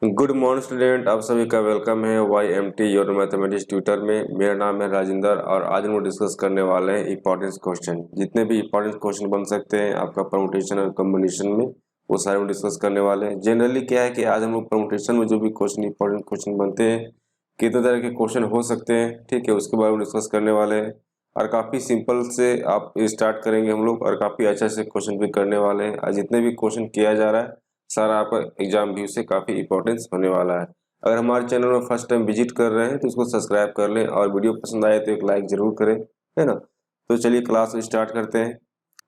Good morning student, आप सभी का वेलकम है YMT योर मैथमेटिक्स ट्यूटर में। मेरा नाम है राजेंद्र और आज हम लोग डिस्कस करने वाले हैं इंपॉर्टेंट क्वेश्चन। जितने भी इंपॉर्टेंट क्वेश्चन बन सकते हैं आपका परमुटेशन और कॉम्बिनेशन में, वो सारे हम डिस्कस करने वाले हैं। जनरली क्या है कि आज हम लोग परमुटेशन में जो भी क्वेश्चन इंपॉर्टेंट क्वेश्चन बनते हैं, कितने तरह के क्वेश्चन हो सकते हैं, ठीक है, उसके बारे में डिस्कस करने वाले हैं। और काफ़ी सिंपल से आप स्टार्ट करेंगे हम लोग और काफ़ी अच्छे से क्वेश्चन भी करने वाले हैं। और जितने भी क्वेश्चन किया जा रहा है सारा आपका एग्जाम व्यू से काफ़ी इंपॉर्टेंस होने वाला है। अगर हमारे चैनल में फर्स्ट टाइम विजिट कर रहे हैं तो उसको सब्सक्राइब कर लें और वीडियो पसंद आए तो एक लाइक जरूर करें, है ना। तो चलिए क्लास स्टार्ट करते हैं।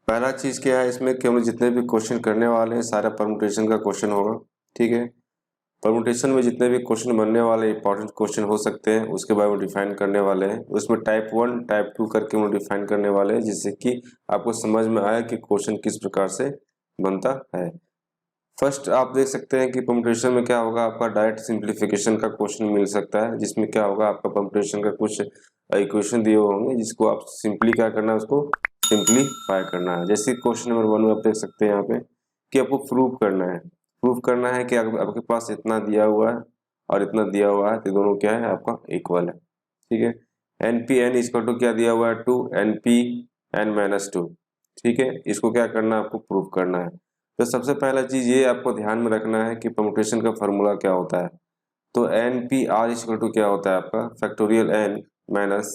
पहला चीज़ क्या है इसमें कि हम लोग जितने भी क्वेश्चन करने वाले हैं सारा परमुटेशन का क्वेश्चन होगा, ठीक है। परमुटेशन में जितने भी क्वेश्चन बनने वाले इंपॉर्टेंट क्वेश्चन हो सकते हैं उसके बारे में डिफाइन करने वाले हैं। उसमें टाइप 1 टाइप 2 करके हम लोग डिफाइन करने वाले हैं, जिससे कि आपको समझ में आए कि क्वेश्चन किस प्रकार से बनता है। फर्स्ट आप देख सकते हैं कि परमुटेशन में क्या होगा, आपका डायरेक्ट सिंप्लीफिकेशन का क्वेश्चन मिल सकता है, जिसमें क्या होगा आपका परमुटेशन का कुछ इक्वेशन दिए होंगे जिसको आप सिंपली क्या करना है, उसको सिंप्लीफाई करना है। जैसे क्वेश्चन नंबर 1 में आप देख सकते हैं यहाँ पे कि आपको प्रूव करना है। प्रूव करना है कि आपके पास इतना दिया हुआ है और इतना दिया हुआ है, तो दोनों क्या है आपका इक्वल है, ठीक है। N P N equal to क्या दिया हुआ है 2 एन पी एन -2, ठीक है। इसको क्या करना है आपको प्रूव करना है। तो सबसे पहला चीज ये आपको ध्यान में रखना है कि परमुटेशन का फॉर्मूला क्या होता है। तो N P R equal to क्या होता है आपका factorial N minus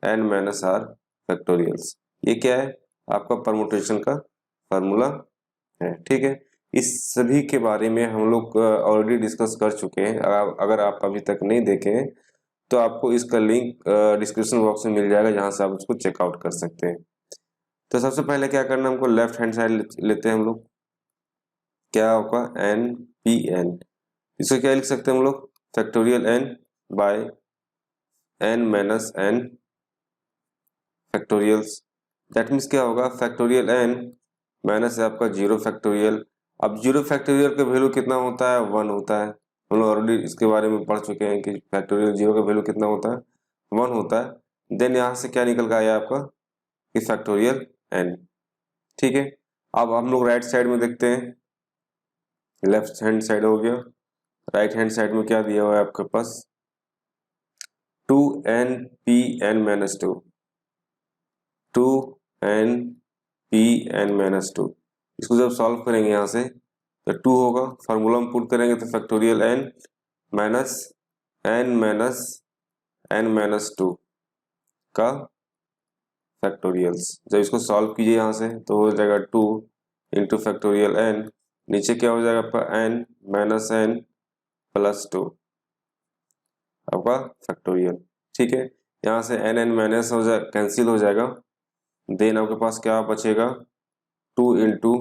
N minus R factorials. ये क्या है आपका परमुटेशन का फॉर्मूला है, ठीक है। इस सभी के बारे में हम लोग ऑलरेडी डिस्कस कर चुके हैं। अगर आप अभी तक नहीं देखे हैं तो आपको इसका लिंक डिस्क्रिप्शन बॉक्स में मिल जाएगा, जहां से आप उसको चेकआउट कर सकते हैं। तो सबसे पहले क्या करना है, हमको लेफ्ट हैंड साइड लेते हैं हम लोग। क्या होगा एन पी एन, इसको क्या लिख सकते हैं हम लोग factorial N by N minus N factorials. That means क्या होगा फैक्टोरियल एन माइनस है आपका जीरो फैक्टोरियल। अब जीरो फैक्टोरियल का वैल्यू कितना होता है 1 होता है। हम लोग ऑलरेडी इसके बारे में पढ़ चुके हैं कि फैक्टोरियल जीरो का वैल्यू कितना होता है 1 होता है। देन यहाँ से क्या निकल के आया आपका कि फैक्टोरियल एन, ठीक है। अब हम लोग राइट साइड में देखते हैं, लेफ्ट हैंड साइड हो गया, राइट हैंड साइड में क्या दिया हुआ है आपके पास 2n p n minus 2, 2n p n minus 2। इसको जब सॉल्व करेंगे यहाँ से तो 2 होगा, फार्मूला में पुट करेंगे तो factorial n minus n minus n minus 2 का फैक्टोरियल्स। जब इसको सॉल्व कीजिए यहाँ से तो हो जाएगा 2 इंटू फैक्टोरियल n, नीचे क्या हो जाएगा आपका n माइनस n प्लस 2 आपका फैक्टोरियल, ठीक है। यहाँ से एन एन माइनस हो जाए कैंसिल हो जाएगा। देन आपके पास क्या बचेगा 2 इंटू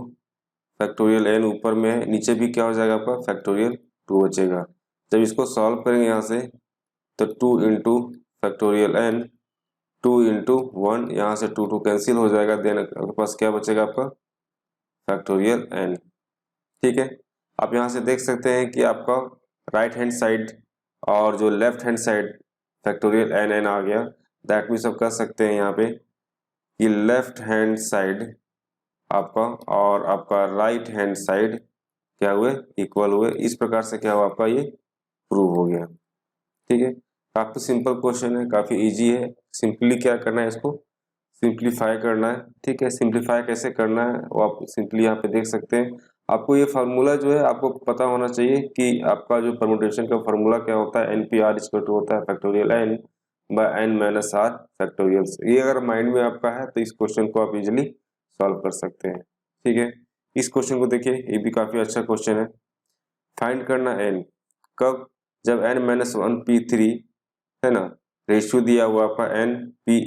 फैक्टोरियल एन ऊपर में है, नीचे भी क्या हो जाएगा आपका फैक्टोरियल 2 बचेगा। जब इसको सॉल्व करेंगे यहाँ से तो 2 इंटू फैक्टोरियल एन 2 इंटू 1, यहाँ से 2 2 कैंसिल हो जाएगा। देन आपके पास क्या बचेगा आपका फैक्टोरियल एन, ठीक है। आप यहाँ से देख सकते हैं कि आपका राइट हैंड साइड और जो left hand side factorial n n आ गया। दैट मीन्स आप कह सकते हैं यहाँ पे कि लेफ्ट हैंड साइड आपका और आपका राइट हैंड साइड क्या हुए इक्वल हुए। इस प्रकार से क्या हुआ आपका ये प्रूव हो गया, ठीक है। काफी सिंपल क्वेश्चन है, काफी इजी है। सिंपली क्या करना है, इसको सिंप्लीफाई करना है, ठीक है। सिंप्लीफाई कैसे करना है वो आप सिंपली यहाँ पे देख सकते हैं। आपको ये फार्मूला जो है आपको पता होना चाहिए कि आपका जो परमुटेशन का फार्मूला क्या होता है, N P R equal to होता है factorial N by N minus R factorials. ये अगर माइंड में आपका है तो इस क्वेश्चन को आप इजिली सॉल्व कर सकते हैं, ठीक है। इस क्वेश्चन को देखिए, ये भी काफी अच्छा क्वेश्चन है। फाइंड करना एन कब, जब एन माइनस 1 पी 3 है ना, रेशियो दिया हुआ आपका एन पी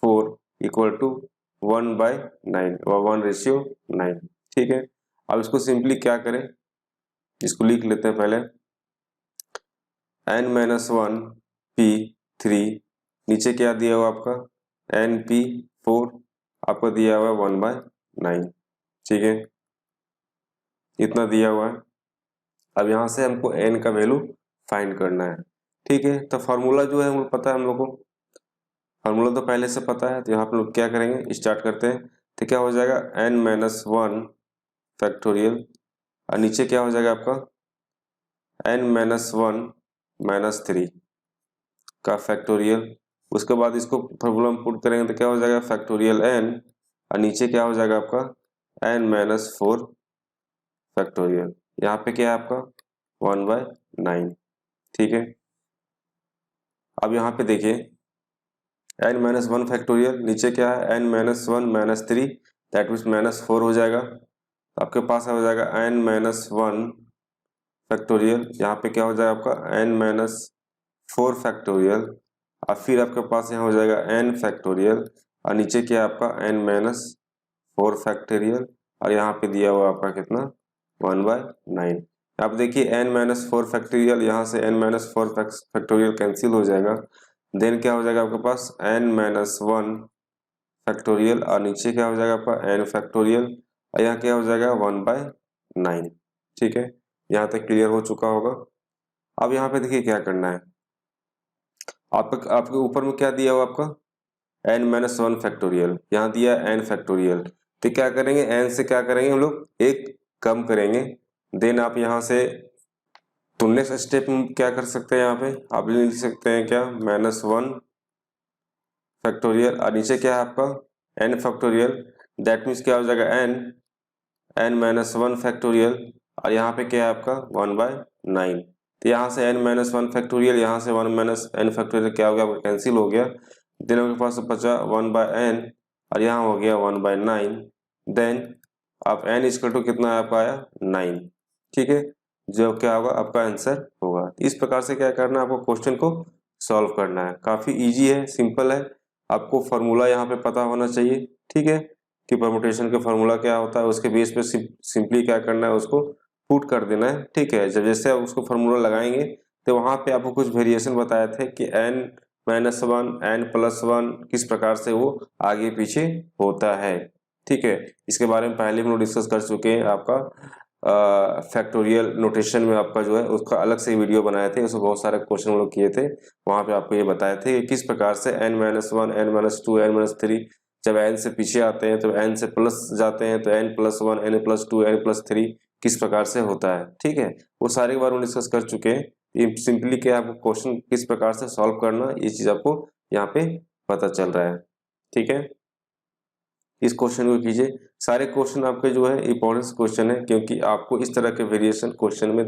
4 इक्वल टू 1/9 और 1:9, ठीक है। अब इसको सिंपली क्या करें, इसको लिख लेते हैं पहले n-1 p3, नीचे क्या दिया हुआ आपका np4 आपको दिया हुआ है 1/9, ठीक है, इतना दिया हुआ है। अब यहाँ से हमको n का वैल्यू फाइंड करना है, ठीक है। तो फार्मूला जो है हमको पता है, हम लोग को फार्मूला तो पहले से पता है। तो यहाँ पे लोग क्या करेंगे, स्टार्ट करते हैं। तो क्या हो जाएगा n-1 फैक्टोरियल और नीचे क्या हो जाएगा आपका n-1 - 3 का फैक्टोरियल। उसके बाद इसको फॉर्मूला में पुट करेंगे तो क्या हो जाएगा फैक्टोरियल n, और नीचे क्या हो जाएगा आपका n-4 फैक्टोरियल। यहाँ पे क्या है आपका 1/9। ठीक है, अब यहाँ पे देखिए n-1 फैक्टोरियल, नीचे क्या है n-1 - 3, दैट मीन्स -4 हो जाएगा। तो आपके पास हो जाएगा n-1 फैक्टोरियल, यहाँ पे क्या हो जाएगा आपका n-4 फैक्टोरियल, और फिर आपके पास यहाँ हो जाएगा n फैक्टोरियल, और नीचे क्या है आपका n-4 फैक्टोरियल, और यहाँ पे दिया हुआ आपका कितना 1/9। अब देखिए n-4 फैक्टोरियल, यहाँ से n-4 फैक्टोरियल कैंसिल हो जाएगा। देन क्या हो जाएगा आपके पास n-1 फैक्टोरियल, और नीचे क्या हो जाएगा आपका n फैक्टोरियल, और यहाँ क्या हो जाएगा 1/9। ठीक है, यहाँ तक क्लियर हो चुका होगा। अब यहाँ पे देखिए क्या करना है, आपके ऊपर में क्या दिया हुआ आपका n-1 फैक्टोरियल, यहाँ दिया n फैक्टोरियल। तो क्या करेंगे n से क्या करेंगे हम लोग एक कम करेंगे। देन आप यहाँ से तो नेक्स्ट स्टेप में क्या कर सकते हैं, यहाँ पे आप लिख सकते हैं क्या -1 फैक्टोरियल, और नीचे क्या है आपका n फैक्टोरियल, दैट मीन्स क्या हो जाएगा n-1 फैक्टोरियल, और यहाँ पे क्या है आपका 1/9। तो यहाँ से n-1 फैक्टोरियल, यहाँ से 1 - n फैक्टोरियल क्या हो गया आपका कैंसिल हो गया। देन आपके पास बचा 1/n, और यहाँ हो गया 1/9। देन आप n इक्वल टू कितना है आपका आया 9। ठीक है, जो क्या होगा आपका आंसर होगा। इस प्रकार से क्या करना है आपको क्वेश्चन को सॉल्व करना है। काफी इजी है, सिंपल है। आपको फार्मूला यहाँ पे पता होना चाहिए। ठीक है, कि परमुटेशन का फार्मूला क्या होता है, उसके बेस पे सिंपली क्या करना है उसको पुट कर देना है। ठीक है, जब जैसे आप उसको फार्मूला लगाएंगे तो वहां पे आपको कुछ वेरिएशन बताए थे कि n-1 n+1 किस प्रकार से वो आगे पीछे होता है। ठीक है, इसके बारे में पहले हम लोग डिस्कस कर चुके हैं। आपका फैक्टोरियल नोटेशन में आपका जो है उसका अलग से वीडियो बनाए थे, उसमें बहुत सारे क्वेश्चन हम लोग किए थे। वहां पे आपको ये बताए थे कि किस प्रकार से n-1 n-2 n-3 जब n से पीछे आते हैं तो n से प्लस जाते हैं तो n+1 n+2 n+3 किस प्रकार से होता है। ठीक है, वो सारे के बारे में डिस्कस कर चुके हैं। ये सिंपली क्या आपको क्वेश्चन किस प्रकार से सॉल्व करना, ये चीज आपको यहाँ पे पता चल रहा है। ठीक है, इस क्वेश्चन को कीजिए। सारे क्वेश्चन आपके जो है इंपॉर्टेंट क्वेश्चन है, क्योंकि आपको इस तरह के वेरिएशन क्वेश्चन में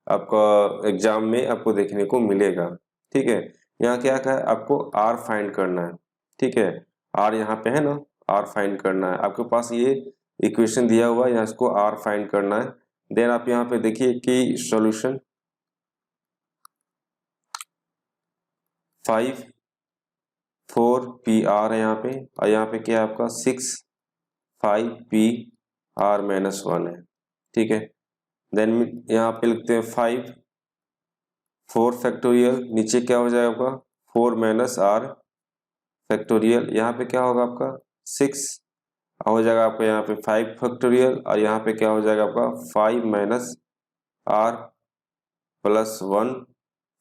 आपका एग्जाम में आपको देखने को मिलेगा। ठीक है, यहाँ क्या है आपको r फाइंड करना है। ठीक है, r यहाँ पे है ना, r फाइंड करना है। आपके पास ये इक्वेशन दिया हुआ है, यहाँ इसको r फाइंड करना है। देन आप यहाँ पे देखिए कि सॉल्यूशन 5 4 PR है यहाँ पे, और यहाँ पे क्या है आपका 6 5 PR-1 है। ठीक है, देन यहाँ पे लिखते हैं 5 4 फैक्टोरियल, नीचे क्या हो जाएगा आपका 4 - R फैक्टोरियल, यहाँ पे क्या होगा आपका 6 हो जाएगा आपका यहाँ पे 5 फैक्टोरियल, और यहाँ पे क्या हो जाएगा आपका 5 - R+1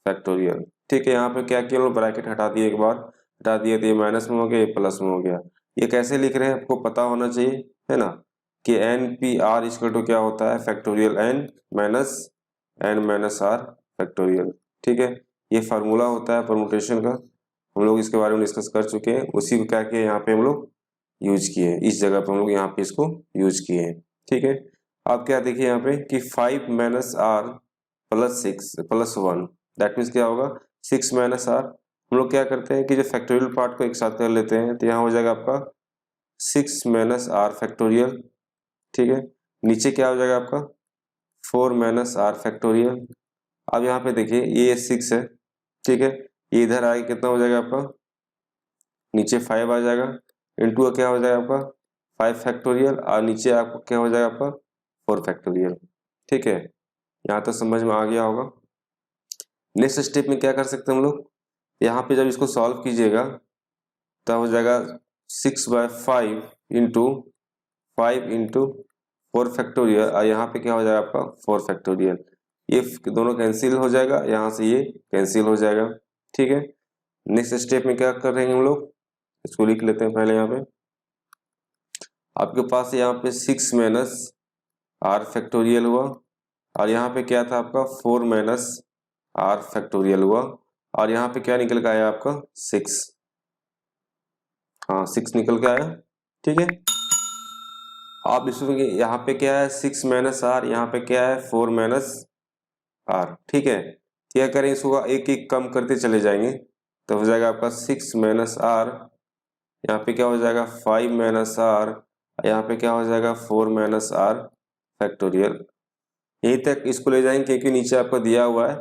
फैक्टोरियल। ठीक है, यहाँ पे क्या किया लोग ब्रैकेट हटा दिए, एक बार हटा दिए तो ये माइनस में हो गया, ये प्लस में हो गया। ये कैसे लिख रहे हैं आपको पता होना चाहिए, है ना, कि NPR इक्वल टू क्या होता है फैक्टोरियल n - R फैक्टोरियल। ठीक है, ये फार्मूला होता है परमुटेशन का, हम लोग इसके बारे में डिस्कस कर चुके हैं। उसी को क्या किया यहाँ पे हम लोग यूज किए, इस जगह पे हम लोग यहाँ पे इसको यूज किए हैं। ठीक है, आप क्या देखिए यहाँ पे कि 5 - R+1 दैट मीन्स क्या होगा 6 - R। हम लोग क्या करते हैं कि जो फैक्टोरियल पार्ट को एक साथ कर लेते हैं, तो यहाँ हो जाएगा आपका 6 - R फैक्टोरियल। ठीक है, नीचे क्या हो जाएगा आपका 4 - R फैक्टोरियल। अब यहाँ पे देखिए ये 6 है। ठीक है, ये इधर आगे कितना हो जाएगा आपका नीचे 5 आ जाएगा, इंटू क्या हो जाएगा आपका 5 फैक्टोरियल, और नीचे आपको क्या हो जाएगा आपका 4 फैक्टोरियल। ठीक है, यहाँ तो समझ में आ गया होगा। नेक्स्ट स्टेप में क्या कर सकते हैं हम लोग, यहाँ पे जब इसको सॉल्व कीजिएगा तब हो जाएगा 6/5 इंटू 5 इंटू 4 फैक्टोरियल, और यहाँ पे क्या हो जाएगा आपका 4 फैक्टोरियल। ये दोनों कैंसिल हो जाएगा, यहाँ से ये कैंसिल हो जाएगा। ठीक है, नेक्स्ट स्टेप में क्या कर रहे हैं हम लोग, इसको लिख लेते हैं पहले। यहाँ पे आपके पास यहाँ पे 6 - R फैक्टोरियल हुआ, और यहाँ पे क्या था आपका 4 माइनस आर फैक्टोरियल हुआ, और यहाँ पे क्या निकल के आया आपका 6, हाँ 6 निकल के आया। ठीक है, आप इसमें यहाँ पे क्या है 6 माइनस आर, यहाँ पे क्या है 4 माइनस आर। ठीक है, क्या करें इसको एक एक कम करते चले जाएंगे, तो हो जाएगा आपका 6 माइनस आर, यहाँ पे क्या हो जाएगा 5 माइनस आर, यहाँ पे क्या हो जाएगा 4 माइनस आर फैक्टोरियल। यहीं तक इसको ले जाएंगे क्योंकि नीचे आपको दिया हुआ है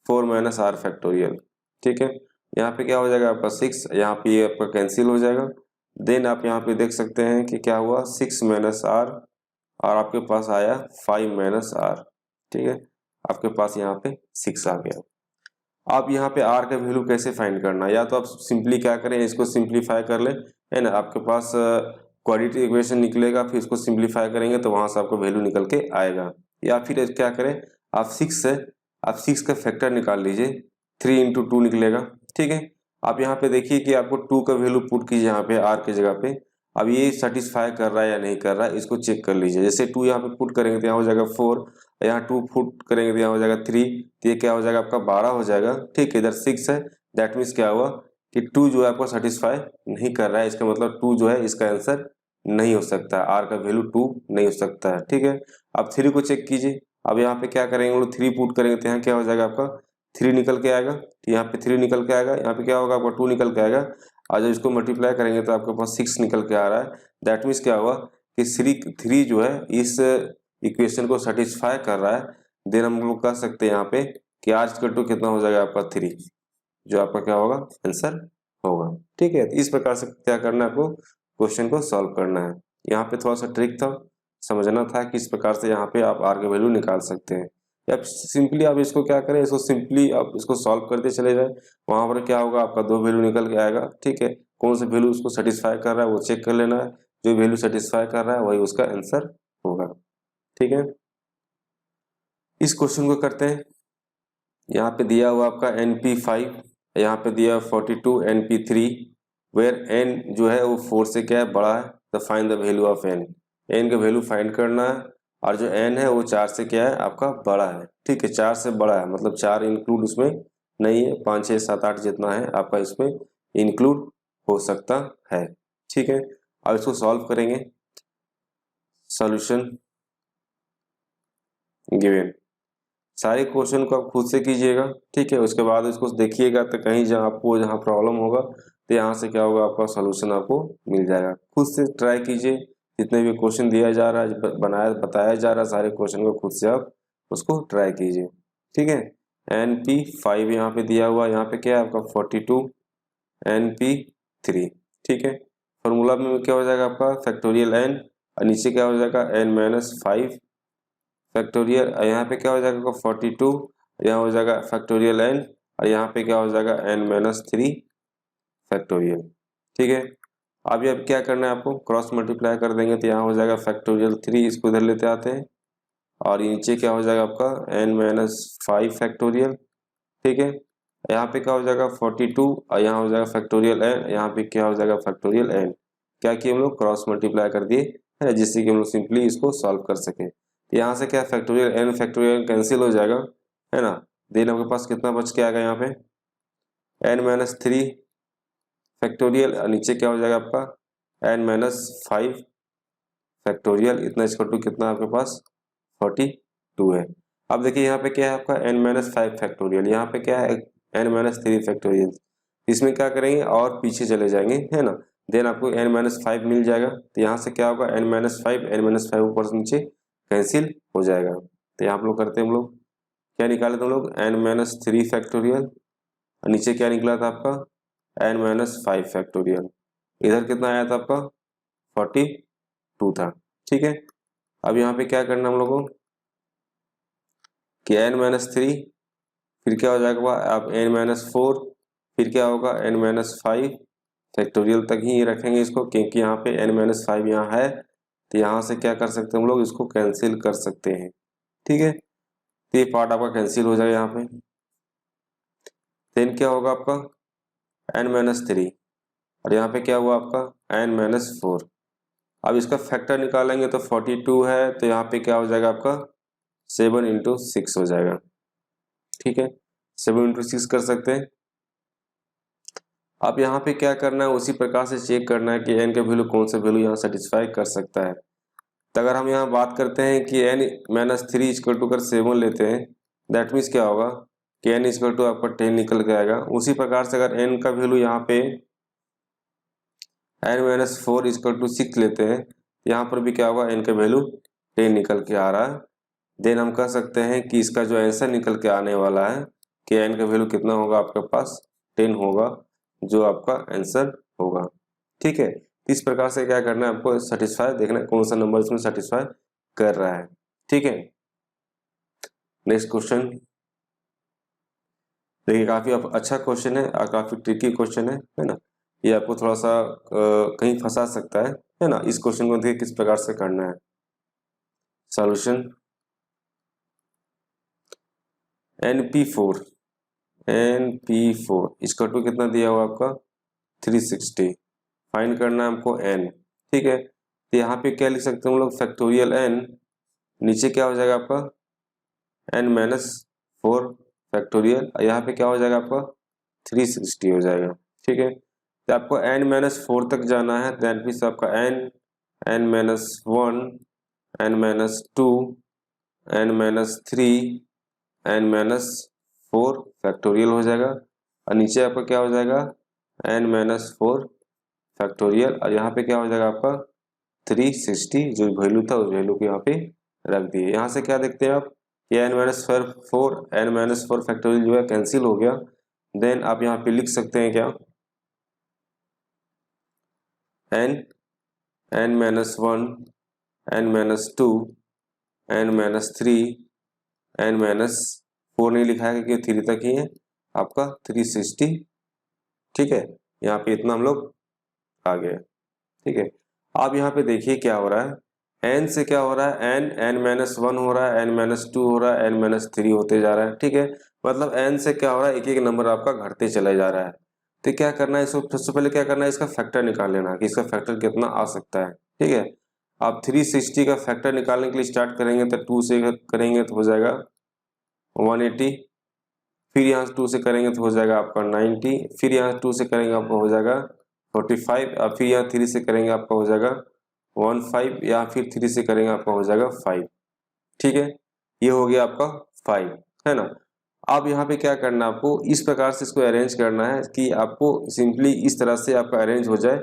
4 माइनस आर फैक्टोरियल। ठीक है, यहाँ पे क्या हो जाएगा आपका 6, यहाँ पे ये आपका कैंसिल हो जाएगा। देन आप यहाँ पे देख सकते हैं कि क्या हुआ 6 माइनस आर, और आपके पास आया 5 माइनस आर। ठीक है, आपके पास यहाँ पे 6 आ गया। आप यहाँ पे आर का वैल्यू कैसे फाइंड करना, या तो आप सिंपली क्या करें इसको सिंप्लीफाई कर लें, है ना, आपके पास क्वाड्रेटिक इक्वेशन निकलेगा, फिर इसको सिंप्लीफाई करेंगे तो वहां से आपको वैल्यू निकल के आएगा। या फिर क्या करें आप 6 का फैक्टर निकाल लीजिए, 3 इंटू 2 निकलेगा। ठीक है, आप यहाँ पे देखिए कि आपको 2 का वैल्यू पुट कीजिए यहाँ पे आर की जगह पे। अब ये सेटिस्फाई कर रहा है या नहीं कर रहा है इसको चेक कर लीजिए। जैसे 2 यहाँ पे पुट करेंगे तो यहाँ हो जाएगा 4, यहाँ 2 पुट करेंगे तो यहाँ हो जाएगा 3, तो ये क्या हो जाएगा आपका 12 हो जाएगा। ठीक है, इधर 6 है, दैट मीन्स क्या हुआ कि 2 जो है आपको सेटिस्फाई नहीं कर रहा है, इसका मतलब 2 जो है इसका आंसर नहीं हो सकता, आर का वैल्यू 2 नहीं हो सकता है। ठीक है, अब 3 को चेक कीजिए। अब यहाँ पे क्या करेंगे हम लोग 3 पुट करेंगे तो यहाँ क्या हो जाएगा आपका 3 निकल के आएगा, तो यहाँ पे 3 निकल के आएगा, यहाँ पे क्या होगा आपका 2 निकल के आएगा, और जब इसको मल्टीप्लाई करेंगे तो आपके पास 6 निकल के आ रहा है। दैट मीन्स क्या हुआ कि 3 जो है इस इक्वेशन को सेटिस्फाई कर रहा है। देन हम लोग कह सकते हैं यहाँ पे कि आर इक्वल टू कितना हो जाएगा आपका 3, जो आपका क्या होगा आंसर होगा। ठीक है, इस प्रकार से क्या करना है आपको क्वेश्चन को सॉल्व करना है। यहाँ पे थोड़ा सा ट्रिक था, समझना था कि इस प्रकार से यहाँ पे आप आर का वैल्यू निकाल सकते हैं। या सिंपली आप इसको क्या करें, इसको सिंपली आप इसको सॉल्व करते चले जाए, वहां पर क्या होगा आपका 2 वैल्यू निकल के आएगा। ठीक है, कौन सा वैल्यू उसको सेटिस्फाई कर रहा है वो चेक कर लेना है, जो वैल्यू सेटिस्फाई कर रहा है वही उसका आंसर होगा। ठीक है, इस क्वेश्चन को करते हैं। यहाँ पे दिया हुआ आपका NP5, यहाँ पे दिया 42 NP3, वेयर n जो है वो 4 से क्या है बड़ा है, तो find the value of n। n का वैल्यू फाइंड करना है, और जो n है वो 4 से क्या है आपका बड़ा है। ठीक है, 4 से बड़ा है मतलब 4 इंक्लूड उसमें नहीं है, 5 6 7 8 जितना है आपका इसमें इंक्लूड हो सकता है। ठीक है, अब इसको सॉल्व करेंगे। सॉल्यूशन गिवन, सारे क्वेश्चन को आप खुद से कीजिएगा। ठीक है, उसके बाद इसको देखिएगा तो कहीं जहाँ प्रॉब्लम होगा तो यहाँ से क्या होगा आपका सॉल्यूशन आपको मिल जाएगा। खुद से ट्राई कीजिए, जितने भी क्वेश्चन दिया जा रहा है बताया जा रहा है सारे क्वेश्चन को खुद से आप उसको ट्राई कीजिए। ठीक है, NP5 यहाँ पे दिया हुआ, यहाँ पे क्या है आपका 42 NP3। ठीक है, फॉर्मूला में क्या हो जाएगा आपका फैक्टोरियल n, और नीचे क्या हो जाएगा n-5 फैक्टोरियल, यहाँ पे क्या हो जाएगा 42, यहाँ हो जाएगा फैक्टोरियल n, और यहाँ पे क्या हो जाएगा n-3 फैक्टोरियल। ठीक है, अभी अब क्या करना है आपको क्रॉस मल्टीप्लाई कर देंगे तो यहाँ हो जाएगा फैक्टोरियल 3, इसको इधर लेते आते हैं, और नीचे क्या हो जाएगा आपका n-5 फैक्टोरियल। ठीक है, यहाँ पे क्या हो जाएगा 42, और यहाँ हो जाएगा फैक्टोरियल n, यहाँ पे क्या हो जाएगा फैक्टोरियल n। क्या किए हम लोग क्रॉस मल्टीप्लाई कर दिए है, जिससे कि हम लोग सिंपली इसको सॉल्व कर सके। यहाँ से क्या फैक्टोरियल n फैक्टोरियल कैंसिल हो जाएगा, है ना। देन आपके पास कितना बच के आएगा यहाँ पे n-3 फैक्टोरियल, नीचे क्या हो जाएगा आपका n-5 फैक्टोरियल, इतना इसको टू कितना आपके पास 42 है। अब देखिए यहाँ पे क्या है आपका n-5 फैक्टोरियल, यहाँ पे क्या है n-3 फैक्टोरियल। इसमें क्या करेंगे और पीछे चले जाएंगे, है ना। देन आपको n-5 मिल जाएगा, तो यहाँ से क्या होगा n-5 ऊपर से नीचे कैंसिल हो जाएगा। तो यहाँ आप लोग करते हैं, हम लोग क्या निकाले थे हम लोग n-3 फैक्टोरियल, और नीचे क्या निकला था आपका n-5 फैक्टोरियल। इधर कितना आया था आपका 42 था। ठीक है, अब यहाँ पे क्या करना हम लोगों को कि n-3, फिर क्या हो जाएगा आप n-4, फिर क्या होगा n-5 फैक्टोरियल तक ही रखेंगे इसको, क्योंकि यहाँ पे n-5 यहाँ है, तो यहाँ से क्या कर सकते हैं हम लोग इसको कैंसिल कर सकते हैं। ठीक है, तो ये पार्ट आपका कैंसिल हो जाएगा यहाँ पे। देन क्या होगा आपका n-3, और यहाँ पे क्या हुआ आपका n-4। अब इसका फैक्टर निकालेंगे तो 42 है, तो यहाँ पे क्या हो जाएगा आपका 7 इंटू 6 हो जाएगा। ठीक है, 7 इंटू 6 कर सकते हैं। अब यहाँ पे क्या करना है, उसी प्रकार से चेक करना है कि n का वैल्यू कौन सा वैल्यू यहाँ सेटिस्फाई कर सकता है। तो अगर हम यहाँ बात करते हैं कि n माइनस 3 इक्वल टू कर 7 लेते हैं, दैट मीन्स क्या होगा कि n इक्वल टू आपका 10 निकल के आएगा। उसी प्रकार से अगर n का वैल्यू यहाँ पे n माइनस 4 इक्वल टू 6 लेते हैं, यहाँ पर भी क्या होगा, n का वैल्यू 10 निकल के आ रहा है। देन हम कह सकते हैं कि इसका जो आंसर निकल के आने वाला है कि n का वैल्यू कितना होगा, आपके पास 10 होगा, जो आपका आंसर होगा। ठीक है, इस प्रकार से क्या करना है, आपको सेटिस्फाई देखना है कौन सा नंबर इसमें सेटिस्फाई कर रहा है। ठीक है, नेक्स्ट क्वेश्चन देखिए, काफी अच्छा क्वेश्चन है और काफी ट्रिकी क्वेश्चन है ना। ये आपको थोड़ा सा कहीं फंसा सकता है ना। इस क्वेश्चन को देखिए किस प्रकार से करना है। सॉल्यूशन NP4 इसका टू कितना दिया हुआ आपका 360, फाइंड करना है हमको n। ठीक है, तो यहाँ पे क्या लिख सकते हैं हम लोग, फैक्टोरियल n, नीचे क्या हो जाएगा आपका n माइनस 4 फैक्टोरियल, यहाँ पे क्या हो जाएगा आपका 360 हो जाएगा। ठीक है, तो आपको n माइनस 4 तक जाना है, दैट मीन्स आपका n minus 1, n minus 2, n minus 3, n minus 4 factorial हो जाएगा, और नीचे आपका क्या हो जाएगा n माइनस 4 फैक्टोरियल, और यहाँ पे क्या हो जाएगा आपका 360, जो वैल्यू था उस वैल्यू को यहाँ पे रख दिए। यहाँ से क्या देखते हैं आप कि n माइनस 4 फैक्टोरियल जो है कैंसिल हो गया। देन आप यहाँ पे लिख सकते हैं क्या, n minus 1, n minus 2, n minus 3, n minus 4 नहीं लिखा है क्योंकि 3 तक ही है आपका 360। ठीक है, यहाँ पे इतना हम लोग आ गए। ठीक है, अब यहाँ पे देखिए क्या हो रहा है, n से क्या हो रहा है, n माइनस 1 हो रहा है, n माइनस 2 हो रहा है, n माइनस 3 होते जा रहा है। ठीक है, मतलब n से क्या हो रहा है, एक एक नंबर आपका घटते चला जा रहा है। तो क्या करना है, इसको सबसे पहले क्या करना है, इसका फैक्टर निकाल लेना कि इसका फैक्टर कितना आ सकता है। ठीक है, आप 360 का फैक्टर निकालने के लिए स्टार्ट करेंगे तो 2 से करेंगे तो हो जाएगा 180, फिर यहाँ 2 से करेंगे तो हो जाएगा आपका 90, फिर यहाँ 2 से करेंगे आपका हो जाएगा 45, और फिर यहाँ 3 से करेंगे आपका हो जाएगा 15, या फिर 3 से करेंगे आपका हो जाएगा 5। ठीक है, ये हो गया आपका 5, है ना। अब यहाँ पे क्या करना है, आपको इस प्रकार से इसको अरेंज करना है कि आपको सिंपली इस तरह से आपका अरेंज हो जाए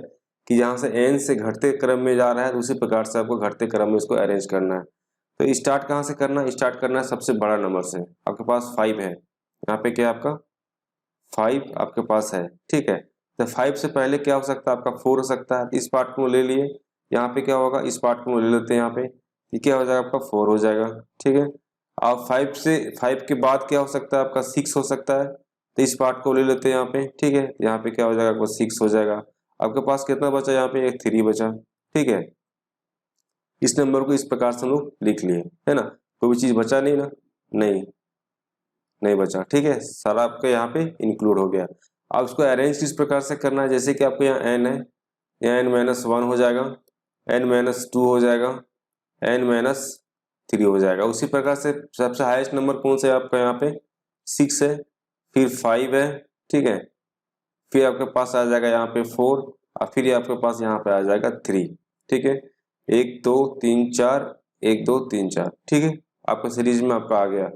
कि जहाँ से n से घटते क्रम में जा रहा है, उसी प्रकार से आपको घटते क्रम में इसको अरेंज करना है। तो स्टार्ट कहाँ से करना है, स्टार्ट करना है सबसे बड़ा नंबर से। आपके पास 5 है, यहाँ पे क्या आपका 5 आपके पास है। ठीक है, तो 5 से पहले क्या हो सकता है, आपका 4 हो सकता है। इस पार्ट को ले लिए, यहाँ पे क्या होगा, इस पार्ट को ले लेते हैं, यहाँ पे ये क्या हो जाएगा आपका 4 हो जाएगा। ठीक है, अब 5 के बाद क्या हो सकता है, आपका 6 हो सकता है, तो इस पार्ट को ले लेते हैं यहाँ पे। ठीक है, यहाँ पे क्या हो जाएगा आपका 6 हो जाएगा। आपके पास कितना बचा, यहाँ पे एक 3 बचा। ठीक है, इस नंबर को इस प्रकार से हम लोग लिख लिए, है ना। कोई भी चीज बचा नहीं ना, नहीं बचा। ठीक है, सारा आपका यहाँ पे इंक्लूड हो गया। अब इसको अरेंज किस प्रकार से करना है, जैसे कि आपको यहाँ n है, यहाँ n माइनस 1 हो जाएगा, n माइनस 2 हो जाएगा, n माइनस 3 हो जाएगा। उसी प्रकार से सबसे हाईएस्ट नंबर कौन सा है आपका, यहाँ पे 6 है, फिर 5 है। ठीक है, फिर आपके पास आ जाएगा यहाँ पे 4, और फिर आपके पास यहाँ पे आ जाएगा 3। ठीक है, 1 2 3 4, 1 2 3 4। ठीक है, आपका सीरीज में आपका आ गया।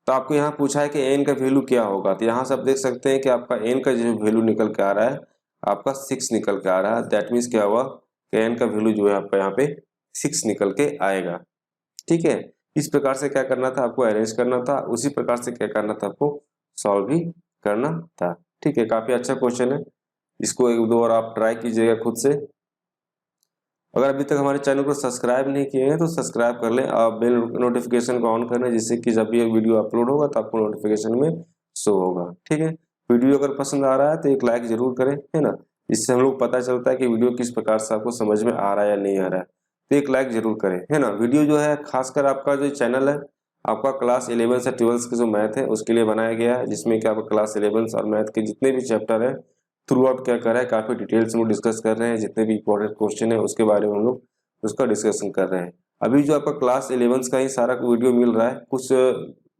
तो आपको यहाँ पूछा है कि n का वैल्यू क्या होगा, तो यहाँ से आप देख सकते हैं कि आपका n का जो वैल्यू निकल के आ रहा है, आपका 6 निकल के आ रहा है। दैट मीन्स क्या हुआ कि n का वैल्यू जो है आपका यहाँ पे 6 निकल के आएगा। ठीक है, इस प्रकार से क्या करना था, आपको अरेंज करना था, उसी प्रकार से क्या करना था, आपको सॉल्व भी करना था। ठीक है, काफी अच्छा क्वेश्चन है, इसको एक दो बार आप ट्राई कीजिएगा खुद से। अगर अभी तक हमारे चैनल को सब्सक्राइब नहीं किए हैं तो सब्सक्राइब कर लें, आप बेल नोटिफिकेशन को ऑन कर लें, जिससे कि जब भी वीडियो अपलोड होगा तो आपको नोटिफिकेशन में शो होगा। ठीक है, वीडियो अगर पसंद आ रहा है तो एक लाइक जरूर करें, है ना। इससे हम लोग पता चलता है कि वीडियो किस प्रकार से आपको समझ में आ रहा है या नहीं आ रहा है, तो एक लाइक जरूर करें, है ना। वीडियो जो है खासकर आपका जो चैनल है आपका क्लास 11 से 12 के जो मैथ है उसके लिए बनाया गया है, जिसमें कि आपका क्लास 11 और मैथ के जितने भी चैप्टर है थ्रू आउट क्या कर रहा है, काफी डिटेल्स में डिस्कस कर रहे हैं। जितने भी इंपॉर्टेंट क्वेश्चन है उसके बारे में हम लोग उसका डिस्कशन कर रहे हैं। अभी जो आपका क्लास 11 का ही सारा वीडियो मिल रहा है, कुछ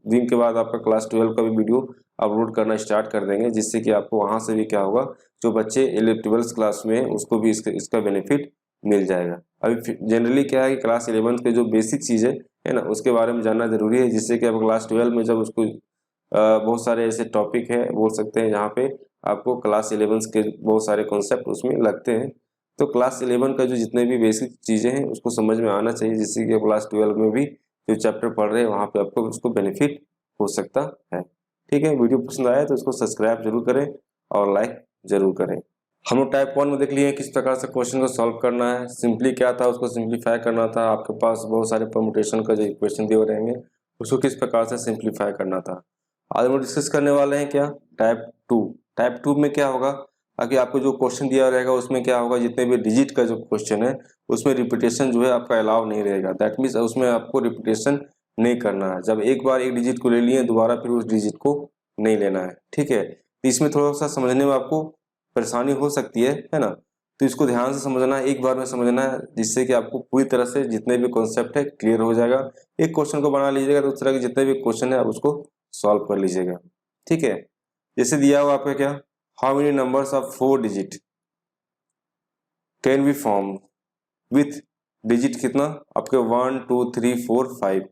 दिन के बाद आपका क्लास 12 का भी वीडियो अपलोड करना स्टार्ट कर देंगे, जिससे कि आपको वहां से भी क्या होगा, जो बच्चे 12th क्लास में उसको भी इसका बेनिफिट मिल जाएगा। अभी जनरली क्या है कि क्लास 11 के जो बेसिक चीज़ें है ना, उसके बारे में जानना जरूरी है, जिससे कि आप क्लास 12 में जब उसको बहुत सारे ऐसे टॉपिक है बोल सकते हैं जहाँ पे आपको क्लास 11 के बहुत सारे कॉन्सेप्ट उसमें लगते हैं। तो क्लास 11 का जो जितने भी बेसिक चीज़ें हैं उसको समझ में आना चाहिए, जिससे कि क्लास 12 में भी जो चैप्टर पढ़ रहे हैं वहाँ पे आपको उसको बेनिफिट हो सकता है। ठीक है, वीडियो पसंद आया तो उसको सब्सक्राइब जरूर करें और लाइक जरूर करें। हम लोग टाइप 1 में देख लिए किस प्रकार से क्वेश्चन को सॉल्व करना है। सिंपली क्या था, उसको सिंप्लीफाई करना था। आपके पास बहुत सारे परमुटेशन का जो इक्वेशन दिए रहेंगे उसको किस प्रकार से सिंप्लीफाई करना था। आज हम डिस्कस करने वाले हैं क्या, टाइप 2। टाइप 2 में क्या होगा, आगे आपको जो क्वेश्चन दिया रहेगा उसमें क्या होगा, जितने भी डिजिट का जो क्वेश्चन है उसमें रिपीटेशन जो है आपका अलाउ नहीं रहेगा। दैट मीन्स उसमें आपको रिपीटेशन नहीं करना है। जब एक बार एक डिजिट को ले लिए दोबारा फिर उस डिजिट को नहीं लेना है। ठीक है, तो इसमें थोड़ा सा समझने में आपको परेशानी हो सकती है ना, तो इसको ध्यान से समझना है, एक बार में समझना है, जिससे कि आपको पूरी तरह से जितने भी कॉन्सेप्ट है क्लियर हो जाएगा। एक क्वेश्चन को बना लीजिएगा तो उस तरह के जितने भी क्वेश्चन है आप उसको सॉल्व कर लीजिएगा। ठीक है, जैसे दिया हुआ आपका क्या, how many numbers of 4 digit can be form with digit कितना, आपके 1 2 3 4 5,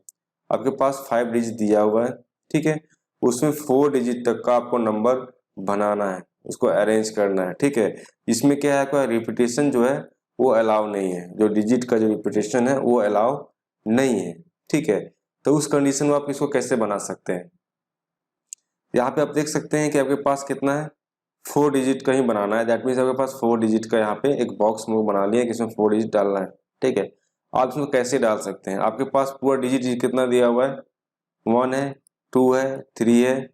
आपके पास 5 डिजिट दिया हुआ है। ठीक है, उसमें 4 डिजिट तक का आपको नंबर बनाना है, उसको अरेंज करना है। ठीक है, इसमें क्या है, आपका रिपीटेशन जो है वो अलाउ नहीं है, जो डिजिट का जो रिपीटेशन है वो अलाउ नहीं है। ठीक है, तो उस कंडीशन में आप इसको कैसे बना सकते हैं, यहाँ पे आप देख सकते हैं कि आपके पास कितना है, 4 डिजिट का ही बनाना है। दैट मीन्स आपके पास 4 डिजिट का यहाँ पे एक बॉक्स में बना लिया कि इसमें 4 डिजिट डालना है। ठीक है, आप इसमें कैसे डाल सकते हैं, आपके पास पूरा डिजिट कितना दिया हुआ है, 1 है, 2 है, 3 है,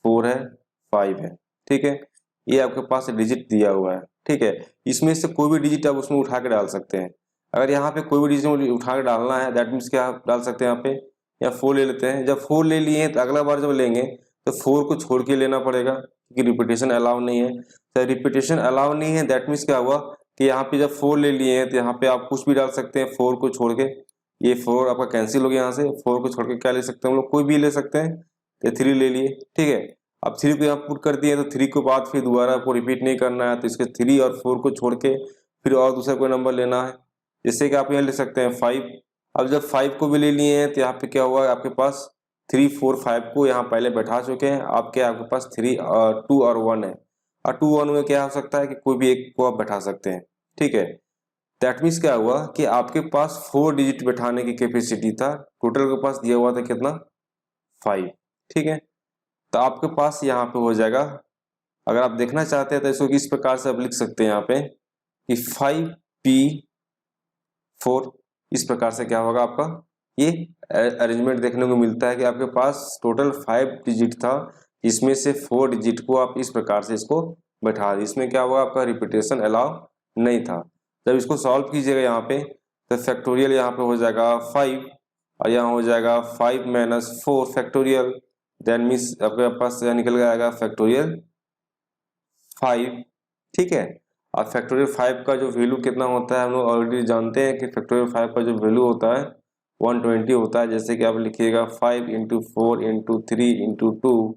4 है, 5 है। ठीक है, ये आपके पास डिजिट दिया हुआ है। ठीक है, इसमें से कोई भी डिजिट आप उसमें उठा के डाल सकते हैं। अगर यहाँ पे कोई भी डिजिट उठा के डालना है, दैट मीन्स क्या आप डाल सकते हैं यहाँ पे, या 4 ले लेते हैं। जब 4 ले लिए तो अगला बार जब लेंगे तो 4 को छोड़ के लेना पड़ेगा, क्योंकि रिपीटेशन अलाउ नहीं है। तो रिपीटेशन अलाउ नहीं है, दैट मीन्स क्या हुआ कि यहाँ पे जब 4 ले लिए हैं तो यहाँ पे आप कुछ भी डाल सकते हैं 4 को छोड़ के। ये 4 आपका कैंसिल हो गया, यहाँ से 4 को छोड़ के क्या ले सकते हैं हम लोग, कोई भी ले सकते हैं। तो 3 ले लिए। ठीक है, अब 3 को यहाँ पुट कर दिए तो 3 के बाद फिर दोबारा आपको रिपीट नहीं करना है, तो इसके 3 और 4 को छोड़ के फिर और दूसरा कोई नंबर लेना है, जैसे कि आप यहाँ ले सकते हैं 5। अब जब 5 को भी ले लिए हैं तो यहाँ पे क्या हुआ, आपके पास 3 4 5 को यहाँ पहले बैठा चुके हैं। आप क्या, आपके पास 3 और 2 और 1 है, और 2 1 में क्या हो सकता है कि कोई भी एक को आप बैठा सकते हैं। ठीक है, दैट मीन्स क्या हुआ कि आपके पास 4 डिजिट बैठाने की कैपेसिटी था, टोटल के पास दिया हुआ था कितना, 5। ठीक है, तो आपके पास यहाँ पे हो जाएगा, अगर आप देखना चाहते हैं तो इसको इस प्रकार से आप लिख सकते हैं यहाँ पे कि 5p4, इस प्रकार से क्या होगा आपका, ये अरेंजमेंट देखने को मिलता है कि आपके पास टोटल 5 डिजिट था, इसमें से 4 डिजिट को आप इस प्रकार से इसको बैठा दिए। इसमें क्या हुआ, आपका रिपीटेशन अलाउ नहीं था। जब इसको सॉल्व कीजिएगा यहाँ पे तो फैक्टोरियल यहाँ पे हो जाएगा 5, और यहाँ हो जाएगा 5 - 4 फैक्टोरियल, देन मीन्स आपके पास निकल आएगा फैक्टोरियल 5। ठीक है, अब फैक्टोरियल 5 का जो वैल्यू कितना होता है हम लोग ऑलरेडी जानते हैं कि फैक्टोरियल 5 का जो वैल्यू होता है 120 होता है। जैसे कि आप लिखिएगा 5 × 4 × 3 × 2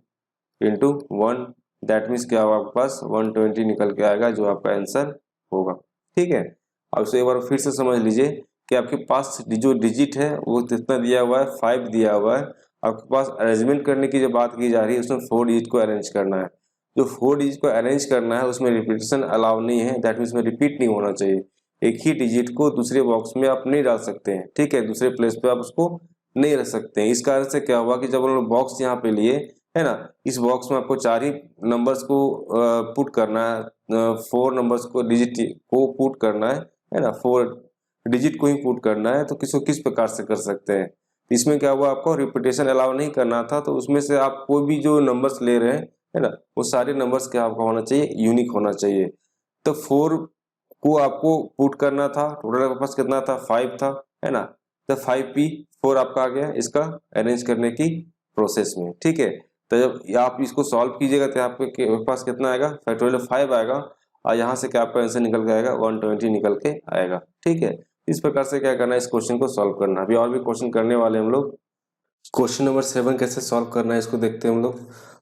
× 1, दैट मीन्स क्या होगा, आपके पास 120 निकल के आएगा, जो आपका आंसर होगा। ठीक है, अब इसे एक बार फिर से समझ लीजिए कि आपके पास जो डिजिट है वो कितना दिया हुआ है, 5 दिया हुआ है। आपके पास अरेंजमेंट करने की जो बात की जा रही है उसमें 4 डिजिट को अरेंज करना है। जो 4 डिजिट को अरेंज करना है उसमें रिपीटेशन अलाउ नहीं है, दैट मीन्स में रिपीट नहीं होना चाहिए। एक ही डिजिट को दूसरे बॉक्स में आप नहीं डाल सकते हैं। ठीक है, दूसरे प्लेस पे आप उसको नहीं रख सकते हैं। इस कारण से क्या हुआ कि जब हम लोग बॉक्स यहाँ पे लिए है ना, इस बॉक्स में आपको 4 ही नंबर्स को पुट करना है, 4 नंबर्स को डिजिट को पुट करना है ना, 4 डिजिट को ही पुट करना है। तो किस प्रकार से कर सकते हैं, इसमें क्या हुआ, आपको रिपीटेशन अलाउ नहीं करना था, तो उसमें से आप कोई भी जो नंबर्स ले रहे हैं है ना, वो सारे नंबर्स क्या आपका होना चाहिए, यूनिक होना चाहिए। तो 4 को आपको पुट करना था, टोटल आपके पास कितना था, 5 था, है ना। तो 5p4 आपका आ गया इसका अरेंज करने की प्रोसेस में। ठीक है, तो जब आप इसको सॉल्व कीजिएगा तो आपके पास कितना आएगा, फैक्टोरियल 5 आएगा, और यहाँ से क्या आपका आंसर निकल के आएगा, 120 निकल के आएगा। ठीक है, इस प्रकार से क्या करना है, इस क्वेश्चन को सॉल्व करना। अभी और भी क्वेश्चन करने वाले हम लोग। क्वेश्चन नंबर 7 कैसे सॉल्व करना है इसको देखते हैं हम लोग।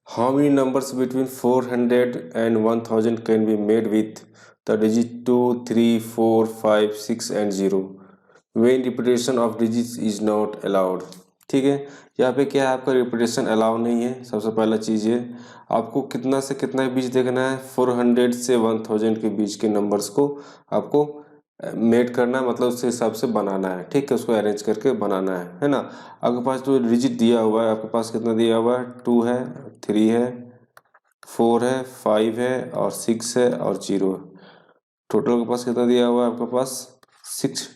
How many numbers between 400 and 1000 can be made with the digit 2, 3, 4, 5, 6 and 0 when repetition of digits is not allowed. ठीक है, यहाँ पे क्या है, आपका रिपीटेशन अलाउ नहीं है। सबसे पहला चीज़ ये, आपको कितना से कितना के बीच देखना है, 400 से 1000 के बीच के नंबर्स को आपको मेड करना है, मतलब उसके हिसाब से बनाना है। ठीक है, उसको अरेंज करके बनाना है ना। आपके पास जो डिजिट दिया हुआ है, आपके पास कितना दिया हुआ है, 2 है, 3 है, 4 है, 5 है और 6 है और 0 है। टोटल आपके पास कितना दिया हुआ है, आपके पास 6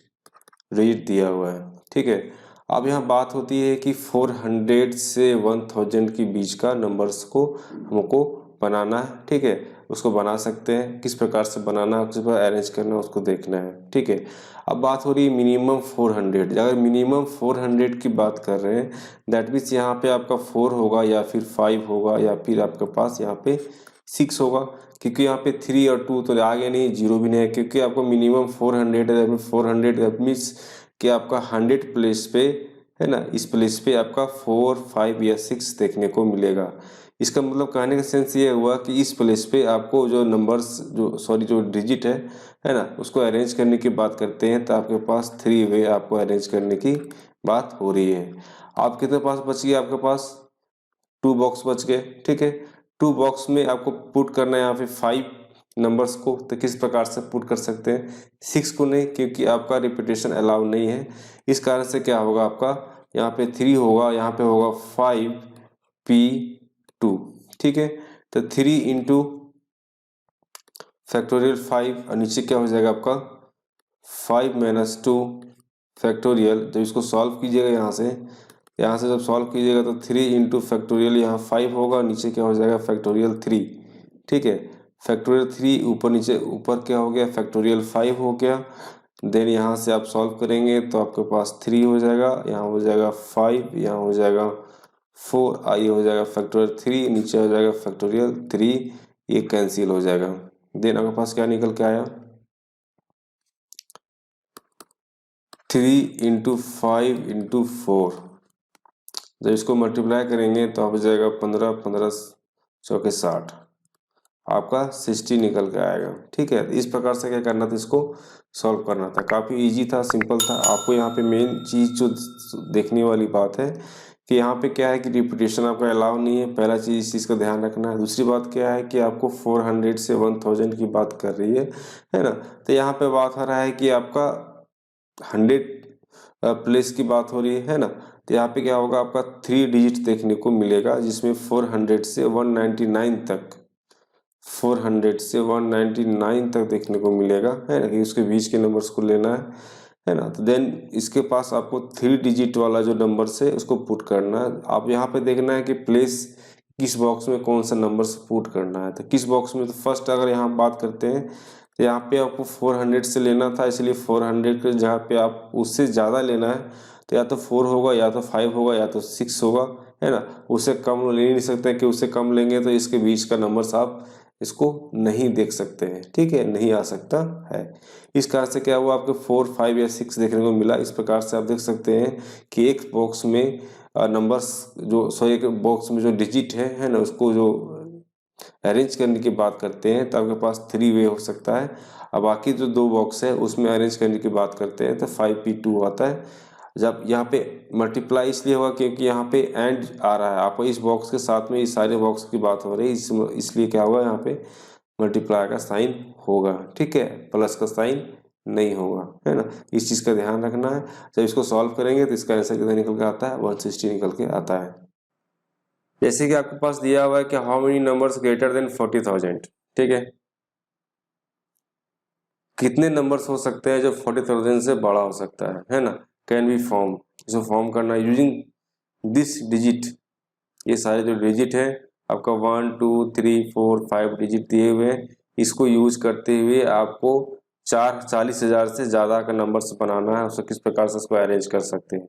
डिजिट दिया हुआ है। ठीक है, अब यहाँ बात होती है कि 400 से 1000 के बीच का नंबर्स को हमको बनाना है। ठीक है, उसको बना सकते हैं, किस प्रकार से बनाना है, किस प्रकार अरेंज करना है, उसको देखना है। ठीक है, अब बात हो रही है मिनिमम 400। अगर मिनिमम 400 की बात कर रहे हैं, दैट मीन्स यहाँ पे आपका 4 होगा या फिर 5 होगा या फिर आपके पास यहाँ पे 6 होगा, क्योंकि यहाँ पे 3 और 2 तो आगे नहीं, 0 भी नहीं है, क्योंकि आपको मिनिमम 400 है। 400 मीन्स कि आपका 100 प्लेस पे है ना, इस प्लेस पे आपका 4, 5 या 6 देखने को मिलेगा। इसका मतलब कहने का सेंस ये हुआ कि इस प्लेस पे आपको जो नंबर्स जो डिजिट है ना, उसको अरेंज करने की बात करते हैं, तो आपके पास 3 वे आपको अरेंज करने की बात हो रही है। आप कितने पास बच गए, आपके पास 2 बॉक्स बच गए। ठीक है, 2 बॉक्स में आपको पुट करना है यहाँ पे 5 नंबर्स को। तो किस प्रकार से पुट कर सकते हैं, 6 को नहीं, क्योंकि आपका रिपीटेशन अलाउ नहीं है। इस कारण से क्या होगा, आपका यहाँ पे 3 होगा, यहाँ पे होगा 5p2। ठीक है, तो 3 इंटू फैक्टोरियल 5 और नीचे क्या हो जाएगा आपका 5 माइनस 2 फैक्टोरियल। जब इसको सॉल्व कीजिएगा यहाँ से जब सॉल्व कीजिएगा तो 3 इंटू फैक्टोरियल, यहाँ 5 होगा, नीचे क्या हो जाएगा फैक्टोरियल 3। ठीक है, फैक्टोरियल 3 ऊपर नीचे, ऊपर क्या हो गया फैक्टोरियल 5 हो गया। देन यहाँ से आप सॉल्व करेंगे तो आपके पास 3 हो जाएगा, यहाँ हो जाएगा 5, यहाँ हो जाएगा 4, आई हो जाएगा फैक्टोरियल 3, नीचे हो जाएगा फैक्टोरियल 3, ये कैंसिल हो जाएगा। देन आपके पास क्या निकल के आया, 3 इंटू 5 इंटू 4। जब इसको मल्टीप्लाई करेंगे तो आप हो जाएगा 15, 15 चौके 60, आपका 60 निकल के आएगा। ठीक है, इस प्रकार से क्या करना था, इसको सॉल्व करना था। काफ़ी इजी था, सिंपल था। आपको यहाँ पे मेन चीज़ जो देखने वाली बात है कि यहाँ पे क्या है कि रिपीटेशन आपका अलाउ नहीं है। पहला चीज़ इस चीज़ का ध्यान रखना है। दूसरी बात क्या है कि आपको 400 से 1000 की बात कर रही है ना। तो यहाँ पे बात हो रहा है कि आपका 100 प्लेस की बात हो रही है ना। तो यहाँ पे क्या होगा, आपका 3 डिजिट देखने को मिलेगा, जिसमें 400 से 199 तक, 400 से 199 तक देखने को मिलेगा, है ना, कि उसके बीच के नंबर्स को लेना है ना। तो देन इसके पास आपको 3 डिजिट वाला जो नंबर्स है उसको पुट करना है। आप यहाँ पे देखना है कि प्लेस किस बॉक्स में कौन सा नंबर्स पुट करना है। तो किस बॉक्स में, तो फर्स्ट अगर यहाँ बात करते हैं तो यहाँ पे आपको 400 से लेना था, इसलिए 400 के जहाँ पे आप उससे ज़्यादा लेना है तो या तो 4 होगा, या तो 5 होगा, या तो 6 होगा, है ना। उससे कम ले नहीं सकते, कि उससे कम लेंगे तो इसके बीच का नंबर्स आप इसको नहीं देख सकते हैं। ठीक है, नहीं आ सकता है। इस कारण से क्या हुआ, आपके 4, 5 या 6 देखने को मिला। इस प्रकार से आप देख सकते हैं कि एक बॉक्स में नंबर्स जो एक बॉक्स में जो डिजिट है ना, उसको जो अरेंज करने की बात करते हैं तो आपके पास 3 वे हो सकता है। अब बाकी जो 2 बॉक्स है उसमें अरेंज करने की बात करते हैं तो 5p2 आता है। जब यहाँ पे मल्टीप्लाई इसलिए होगा क्योंकि यहाँ पे एंड आ रहा है, आपको इस बॉक्स के साथ में इस सारे बॉक्स की बात हो रही है, इसलिए क्या होगा, यहाँ पे मल्टीप्लाई का साइन होगा। ठीक है, प्लस का साइन नहीं होगा, है ना। इस चीज़ का ध्यान रखना है। जब इसको सॉल्व करेंगे तो इसका आंसर कितना निकल के आता है, 160 निकल के आता है। जैसे कि आपके पास दिया हुआ है कि how many numbers greater than 40,000। ठीक है, कितने नंबर्स हो सकते हैं जो 40,000 से बड़ा हो सकता है ना। कैन बी फॉर्म, इसको फॉर्म करना यूजिंग दिस डिजिट। ये सारे जो डिजिट है आपका 1, 2, 3, 4, 5 डिजिट दिए हुए हैं, इसको यूज करते हुए आपको 40,000 से ज़्यादा का नंबर्स बनाना है। उसको किस प्रकार से उसको अरेंज कर सकते हैं।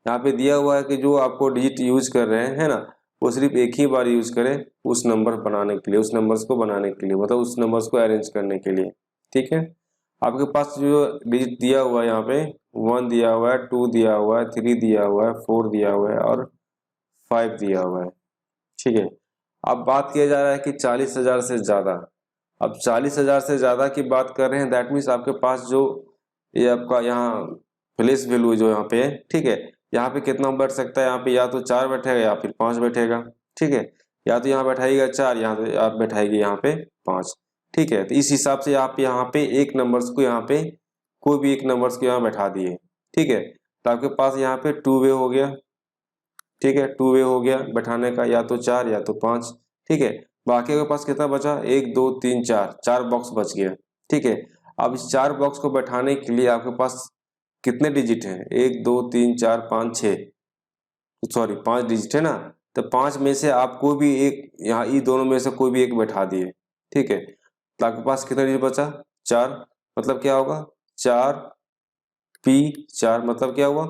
यहाँ पे दिया हुआ है कि जो आपको डिजिट यूज कर रहे हैं, है ना, वो सिर्फ एक ही बार यूज करें उस नंबर बनाने के लिए, उस नंबर्स को बनाने के लिए, मतलब उस नंबर्स को अरेंज करने के लिए। ठीक है, आपके पास जो डिजिट दिया हुआ है यहाँ पे 1 दिया हुआ है, 2 दिया हुआ है, 3 दिया हुआ है, 4 दिया हुआ है और 5 दिया हुआ है। ठीक है, अब बात किया जा रहा है कि 40,000 से ज़्यादा। अब 40,000 से ज़्यादा की बात कर रहे हैं, दैट मीन्स आपके पास जो ये आपका यहाँ प्लेस वैल्यू जो यहाँ पे है, ठीक है, यहाँ पे कितना बैठ सकता है, यहाँ पे या तो 4 बैठेगा या फिर 5 बैठेगा। ठीक है, या तो यहाँ बैठाएगा 4, यहाँ तो आप बैठाएगी यहाँ पे 5। ठीक है, तो इस हिसाब से आप यहाँ पे एक नंबर्स को यहाँ पे कोई भी एक नंबर्स को यहाँ बैठा दिए। ठीक है, तो आपके पास यहाँ पे 2 वे हो गया। ठीक है, 2 वे हो गया बैठाने का, या तो 4 या तो 5। ठीक है, बाकी के पास कितना बचा, 1 2 3 4, 4 बॉक्स बच गया। ठीक है, अब इस 4 बॉक्स को बैठाने के लिए आपके पास कितने डिजिट हैं, 1 2 3 4 5 6, सॉरी 5 डिजिट है ना। तो 5 में से आप कोई भी एक, यहाँ ये दोनों में से कोई भी एक बैठा दिए। ठीक है, तो आपके पास कितना डिजिट बचा, 4। मतलब क्या होगा, 4P4, मतलब क्या हुआ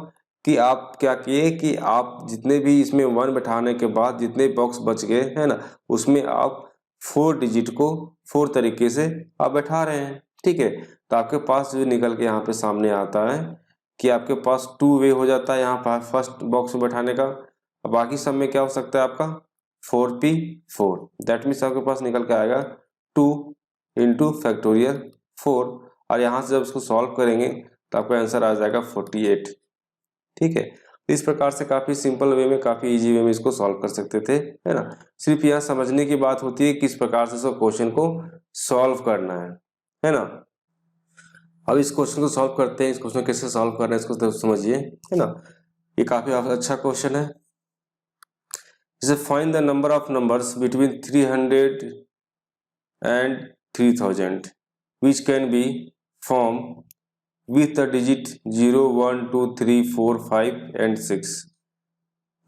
कि आप क्या किए कि आप जितने भी इसमें 1 बैठाने के बाद जितने बॉक्स बच गए है ना, उसमें आप 4 डिजिट को 4 तरीके से आप बैठा रहे हैं। ठीक है, तो आपके पास जो निकल के यहाँ पे सामने आता है कि आपके पास 2 वे हो जाता है यहाँ पर फर्स्ट बॉक्स में बैठाने का। बाकी सब में क्या हो सकता है आपका 4P4, दैट मीन्स आपके पास निकल के आएगा 2 इंटू फैक्टोरियल 4, और यहाँ से जब उसको सॉल्व करेंगे तो आपका आंसर आ जाएगा 48। ठीक है, तो इस प्रकार से काफी सिंपल वे में, काफी इजी वे में इसको सॉल्व कर सकते थे, है ना। सिर्फ यहाँ समझने की बात होती है किस प्रकार से इस क्वेश्चन को सॉल्व करना है ना। अब इस क्वेश्चन को सॉल्व करते हैं, इस क्वेश्चन कैसे सॉल्व करना है इसको तो समझिए, है ना। ये काफी अच्छा क्वेश्चन है। जैसे find the number of numbers between 300 and 3000 which can be formed with the digit 0 1 2 3 4 5 and 6,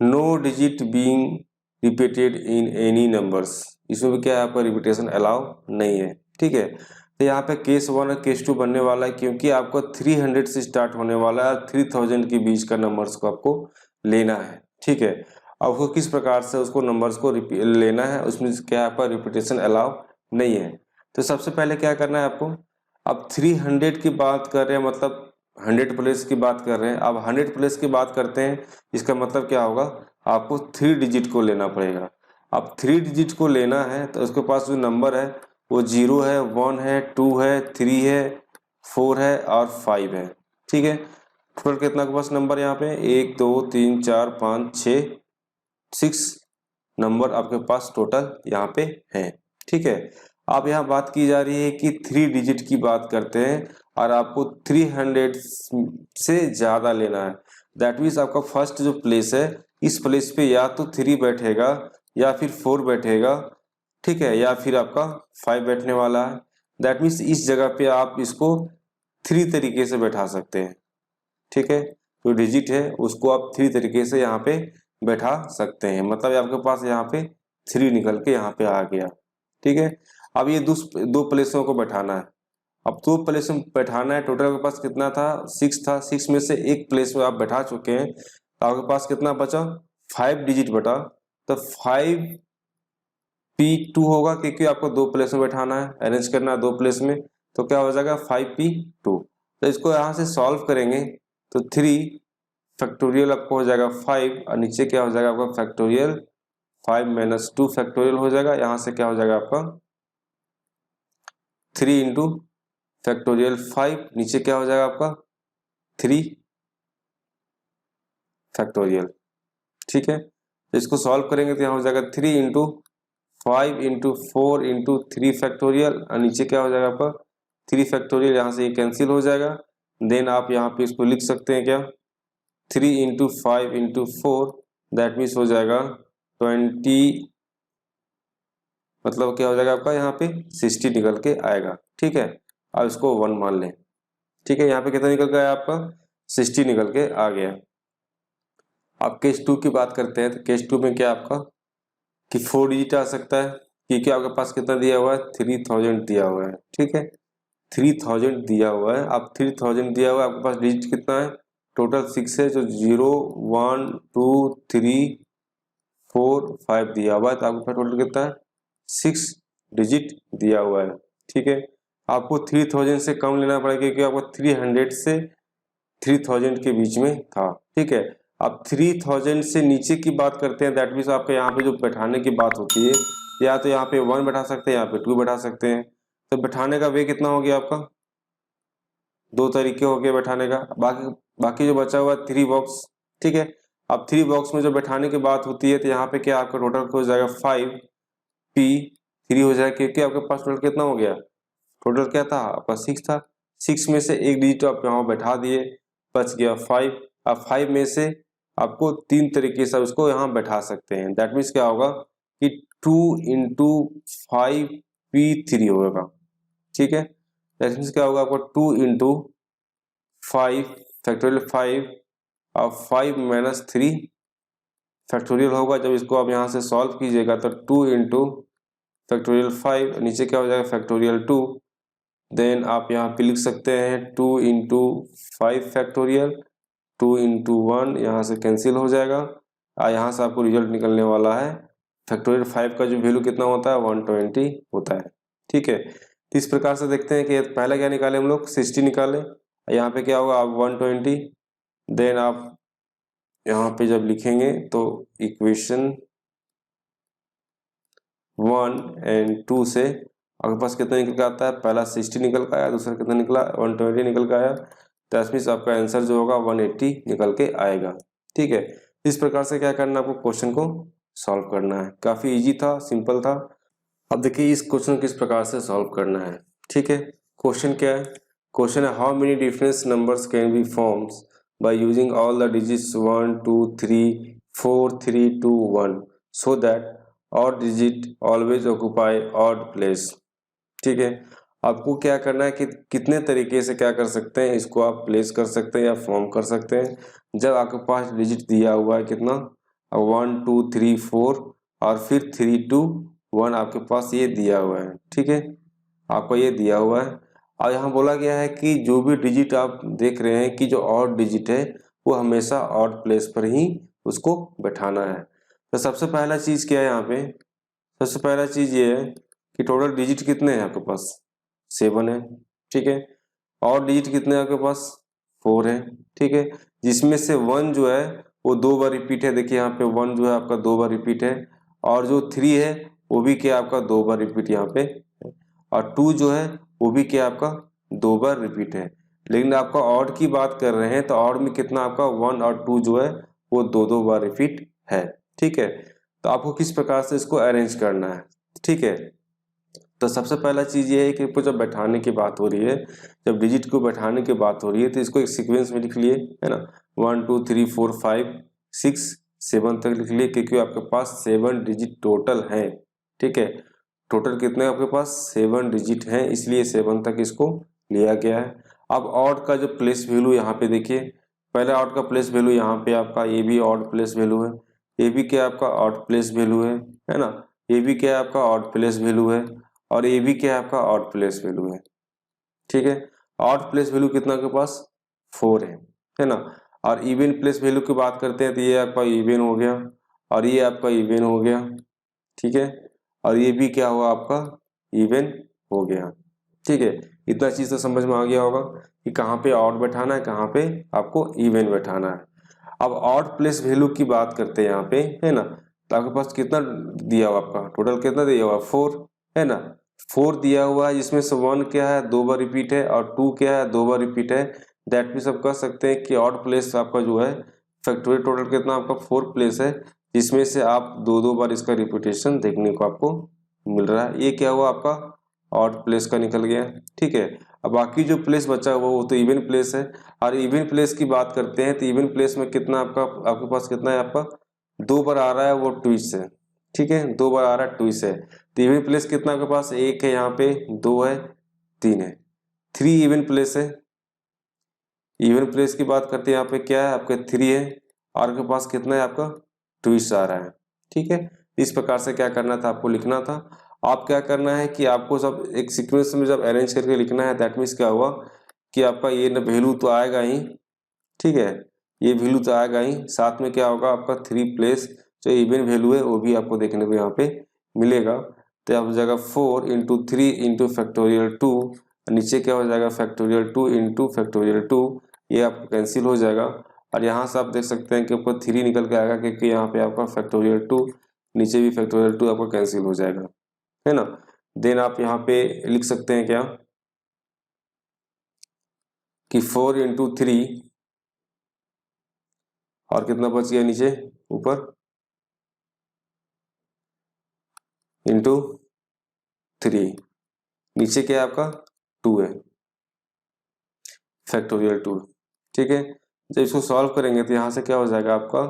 no digit being repeated in any numbers। इसमें भी क्या है, आपका रिपीटेशन अलाउ नहीं है। ठीक है, तो यहाँ पे केस 1 और केस 2 बनने वाला है, क्योंकि आपको 300 से स्टार्ट होने वाला है, 3000 के बीच का नंबर्स को आपको लेना है। ठीक है, अब उसको किस प्रकार से उसको नंबर्स को लेना है, उसमें क्या है, आपका रिपीटेशन अलाउ नहीं है। तो सबसे पहले क्या करना है आपको, अब 300 की बात कर रहे हैं, मतलब 100 प्लेस की बात कर रहे हैं। अब 100 प्लेस की बात करते हैं, इसका मतलब क्या होगा, आपको 3 डिजिट को लेना पड़ेगा। अब 3 डिजिट को लेना है तो उसके पास जो नंबर है वो 0 है, 1 है, 2 है, 3 है, 4 है और 5 है। ठीक है, टोटल कितना के पास नंबर यहाँ पे 1 2 3 4 5 6 नंबर आपके पास टोटल यहाँ पे है। ठीक है, अब यहाँ बात की जा रही है कि 3 डिजिट की बात करते हैं और आपको 300 से ज्यादा लेना है। दैट मीन्स आपका फर्स्ट जो प्लेस है, इस प्लेस पे या तो 3 बैठेगा या फिर 4 बैठेगा। ठीक है, या फिर आपका 5 बैठने वाला है। दैट मीन्स इस जगह पे आप इसको 3 तरीके से बैठा सकते हैं। ठीक है, जो डिजिट है उसको आप 3 तरीके से यहाँ पे बैठा सकते हैं, मतलब आपके पास यहाँ पे 3 निकल के यहाँ पे आ गया। ठीक है, अब ये दो प्लेसों को बैठाना है। अब 2 प्लेस में बैठाना है, टोटल आपके पास कितना था, 6 था। 6 में से एक प्लेस में आप बैठा चुके हैं, तो आपके पास कितना बचा, 5 डिजिट बटा। तो 5P2 होगा, क्योंकि आपको 2 प्लेस में बैठाना है, अरेंज करना है 2 प्लेस में, तो क्या हो जाएगा 5P2। तो इसको यहाँ से सॉल्व करेंगे तो 3 फैक्टोरियल आपको हो जाएगा 5, और नीचे क्या हो जाएगा आपका फैक्टोरियल 5 माइनस 2 फैक्टोरियल हो जाएगा। यहाँ से क्या हो जाएगा आपका 3 इंटू फैक्टोरियल 5, नीचे क्या हो जाएगा आपका 3 फैक्टोरियल। ठीक है, तो इसको सॉल्व करेंगे तो यहाँ हो जाएगा 3 इंटू 5 इंटू 4 इंटू 3 फैक्टोरियल, और नीचे क्या हो जाएगा आपका 3 फैक्टोरियल। यहाँ से ये कैंसिल हो जाएगा। देन आप यहाँ पे इसको लिख सकते हैं क्या, 3 इंटू 5 इंटू 4, दैट मीन्स हो जाएगा 20, मतलब क्या हो जाएगा आपका यहाँ पे 60 निकल के आएगा। ठीक है, अब इसको 1 मान लें। ठीक है, यहाँ पे कितना निकल गया आपका 60 निकल के आ गया। अब केस 2 की बात करते हैं, तो केस 2 में क्या आपका कि 4 डिजिट आ सकता है, क्योंकि आपके पास कितना दिया हुआ है 3000 दिया हुआ है। ठीक है, 3000 दिया हुआ है। अब 3000 दिया हुआ है, आपके पास डिजिट कितना है, टोटल 6 है, जो 0 1 2 3 4 5 दिया हुआ है, तो आपके पास टोटल कितना है 6 डिजिट दिया हुआ है। ठीक है, आपको 3000 से कम लेना पड़ेगा क्योंकि आपको 300 से 3000 के बीच में था, ठीक है। अब 3000 से नीचे की बात करते हैं, दैट मीन्स आपके यहाँ पे जो बैठाने की बात होती है, या तो यहाँ पे 1 बैठा सकते हैं, यहाँ पे 2 बैठा सकते हैं। तो बैठाने का वे कितना हो गया आपका, 2 तरीके हो गए बैठाने का। बाकी जो बचा हुआ 3 बॉक्स, ठीक है। अब 3 बॉक्स में जो बैठाने की बात होती है तो यहाँ पे क्या आपका टोटल हो जाएगा 5p3 हो जाएगा, क्योंकि आपके पास टोटल कितना हो गया, टोटल क्या था आपका 6 था। 6 में से एक डिजिट आप यहाँ बैठा दिए, बच गया 5। अब 5 में से आपको 3 तरीके से उसको यहाँ बैठा सकते हैं। दैट मीन्स क्या होगा कि 2 इंटू 5p3 होगा, ठीक है। दैट मीन्स क्या होगा आपको 2 इंटू 5 फैक्टोरियल 5 और 5 माइनस 3 फैक्टोरियल होगा। जब इसको आप यहाँ से सॉल्व कीजिएगा तो 2 इंटू फैक्टोरियल 5, नीचे क्या हो जाएगा फैक्टोरियल 2। देन आप यहाँ पे लिख सकते हैं 2 इंटू 5 फैक्टोरियल, 2 इंटू 1 यहाँ से कैंसिल हो जाएगा और यहाँ से आपको रिजल्ट निकलने वाला है फैक्टोरियल 5 का जो वैल्यू कितना होता है 120 होता है, ठीक है। तो इस प्रकार से देखते हैं कि पहला क्या निकाले हम लोग 60 निकाले, यहाँ पे क्या होगा आप 120। देन आप यहाँ पे जब लिखेंगे तो इक्वेशन 1 और 2 से आपके पास कितना निकल के आता है, पहला 60 निकल के आया, दूसरा कितना निकला 120 निकल के आया। तो इसमें आपका आंसर जो होगा 180 निकल के आएगा, ठीक है। इस प्रकार से क्या करना है आपको क्वेश्चन को सॉल्व करना है। काफी इजी था, सिंपल था। अब देखिए इस क्वेश्चन को किस प्रकार से सॉल्व करना है, ठीक है। क्वेश्चन क्या है, क्वेश्चन है how many different numbers can be forms by using all the digits 1 2 3 4 3 2 1 so that odd digit always occupy odd place, ठीक है। आपको क्या करना है कि कितने तरीके से क्या कर सकते हैं, इसको आप प्लेस कर सकते हैं या फॉर्म कर सकते हैं। जब आपके पास डिजिट दिया हुआ है कितना 1 2 3 4 और फिर 3 2 1 आपके पास ये दिया हुआ है, ठीक है, आपको ये दिया हुआ है। और यहाँ बोला गया है कि जो भी डिजिट आप देख रहे हैं कि जो ऑड डिजिट है वो हमेशा ऑड प्लेस पर ही उसको बैठाना है। तो सबसे पहला चीज क्या है, यहाँ पे सबसे पहला चीज ये है कि टोटल डिजिट कितने हैं आपके पास 7 है, ठीक है। और डिजिट कितने हैं आपके पास 4 है, ठीक है। जिसमें से 1 जो है वो 2 बार रिपीट है, देखिए यहाँ पे 1 जो है आपका 2 बार रिपीट है, और जो 3 है वो भी क्या आपका 2 बार रिपीट यहाँ पे है, और 2 जो है वो भी क्या आपका 2 बार रिपीट है। लेकिन आपका ऑड की बात कर रहे हैं तो ऑड में कितना आपका 1 और 2 जो है वो 2 बार रिपीट है, ठीक है। तो आपको किस प्रकार से इसको अरेंज करना है, ठीक है। तो सबसे पहला चीज ये है कि जब बैठाने की बात हो रही है, जब डिजिट को बैठाने की बात हो रही है तो इसको एक सीक्वेंस में लिख लिए, है ना। 1 2 3 4 5 6 7 तक लिख लिए, क्योंकि आपके पास 7 डिजिट टोटल हैं, ठीक है। टोटल कितने आपके पास 7 डिजिट हैं, इसलिए 7 तक इसको लिया गया है। अब ऑड का जो प्लेस वैल्यू यहाँ पे देखिए, पहले ऑड का प्लेस वैल्यू यहाँ पे आपका ये भी ऑड प्लेस वैल्यू है, ये भी क्या आपका ऑड प्लेस वैल्यू है ना, ये भी क्या आपका ऑड प्लेस वैल्यू है, और ये भी क्या आपका ऑड प्लेस वैल्यू है, ठीक है। ऑड प्लेस वैल्यू कितना आपके पास 4 है ना। और इवन प्लेस वैल्यू की बात करते हैं तो ये आपका इवन हो गया और ये आपका इवन हो गया, ठीक है। और ये भी क्या हुआ आपका इवन हो गया, ठीक है। इतना चीज तो समझ में आ गया होगा कि कहाँ पे ऑड बैठाना है, कहाँ पे आपको इवन बैठाना है। अब ऑड प्लेस वैल्यू की बात करते हैं यहाँ पे, है ना। तो आपके पास कितना दिया हुआ, आपका टोटल कितना दिया हुआ 4 है ना। 4 दिया हुआ है, जिसमें से 1 क्या है 2 बार रिपीट है और 2 क्या है 2 बार रिपीट है। दैट मीन्स आप कह सकते हैं कि ऑड प्लेस आपका जो है फैक्टोरियल टोटल कितना आपका 4 प्लेस है, जिसमें से आप 2 बार इसका रिपीटेशन देखने को आपको मिल रहा है। ये क्या हुआ आपका ऑड प्लेस का निकल गया, ठीक है। अब बाकी जो प्लेस बचा हुआ वो तो इवन प्लेस है। और इवन प्लेस की बात करते हैं तो इवन प्लेस में कितना आपके पास कितना है, आपका 2 बार आ रहा है वो ट्विस्ट है, ठीक है। 2 बार आ रहा है ट्विस्ट है। तो इवन प्लेस कितना आपके पास 1 है, यहाँ पे 2 है 3 है, 3 इवन प्लेस है। इवन प्लेस की बात करते हैं यहाँ पे क्या है आपके 3 है, और आपके पास कितना है आपका ट्विस्ट आ रहा है, ठीक है। इस प्रकार से क्या करना था आपको लिखना था। आप क्या करना है कि आपको सब एक सीक्वेंस में जब अरेंज करके लिखना है, दैट मीन्स क्या हुआ कि आपका ये वैल्यू तो आएगा ही, ठीक है, ये वैल्यू तो आएगा ही, साथ में क्या होगा आपका 3 प्लेस जो इवन वैल्यू है वो भी आपको देखने को यहाँ पे मिलेगा। तो आप जगह 4 इंटू 3 इंटू फैक्टोरियल 2 नीचे क्या हो जाएगा फैक्टोरियल 2 इंटू फैक्टोरियल 2, ये आपको कैंसिल हो जाएगा। और यहाँ से आप देख सकते हैं कि आपको 3 निकल के आएगा, क्योंकि यहाँ पे आपका फैक्टोरियल 2, नीचे भी फैक्टोरियल 2 आपको कैंसिल हो जाएगा, है ना। देन आप यहाँ पे लिख सकते हैं क्या कि 4 इंटू 3 और कितना बच गया नीचे ऊपर इंटू 3, नीचे क्या है आपका 2 है, फैक्टोरियल 2, ठीक है। जब इसको सॉल्व करेंगे तो यहाँ से क्या हो जाएगा आपका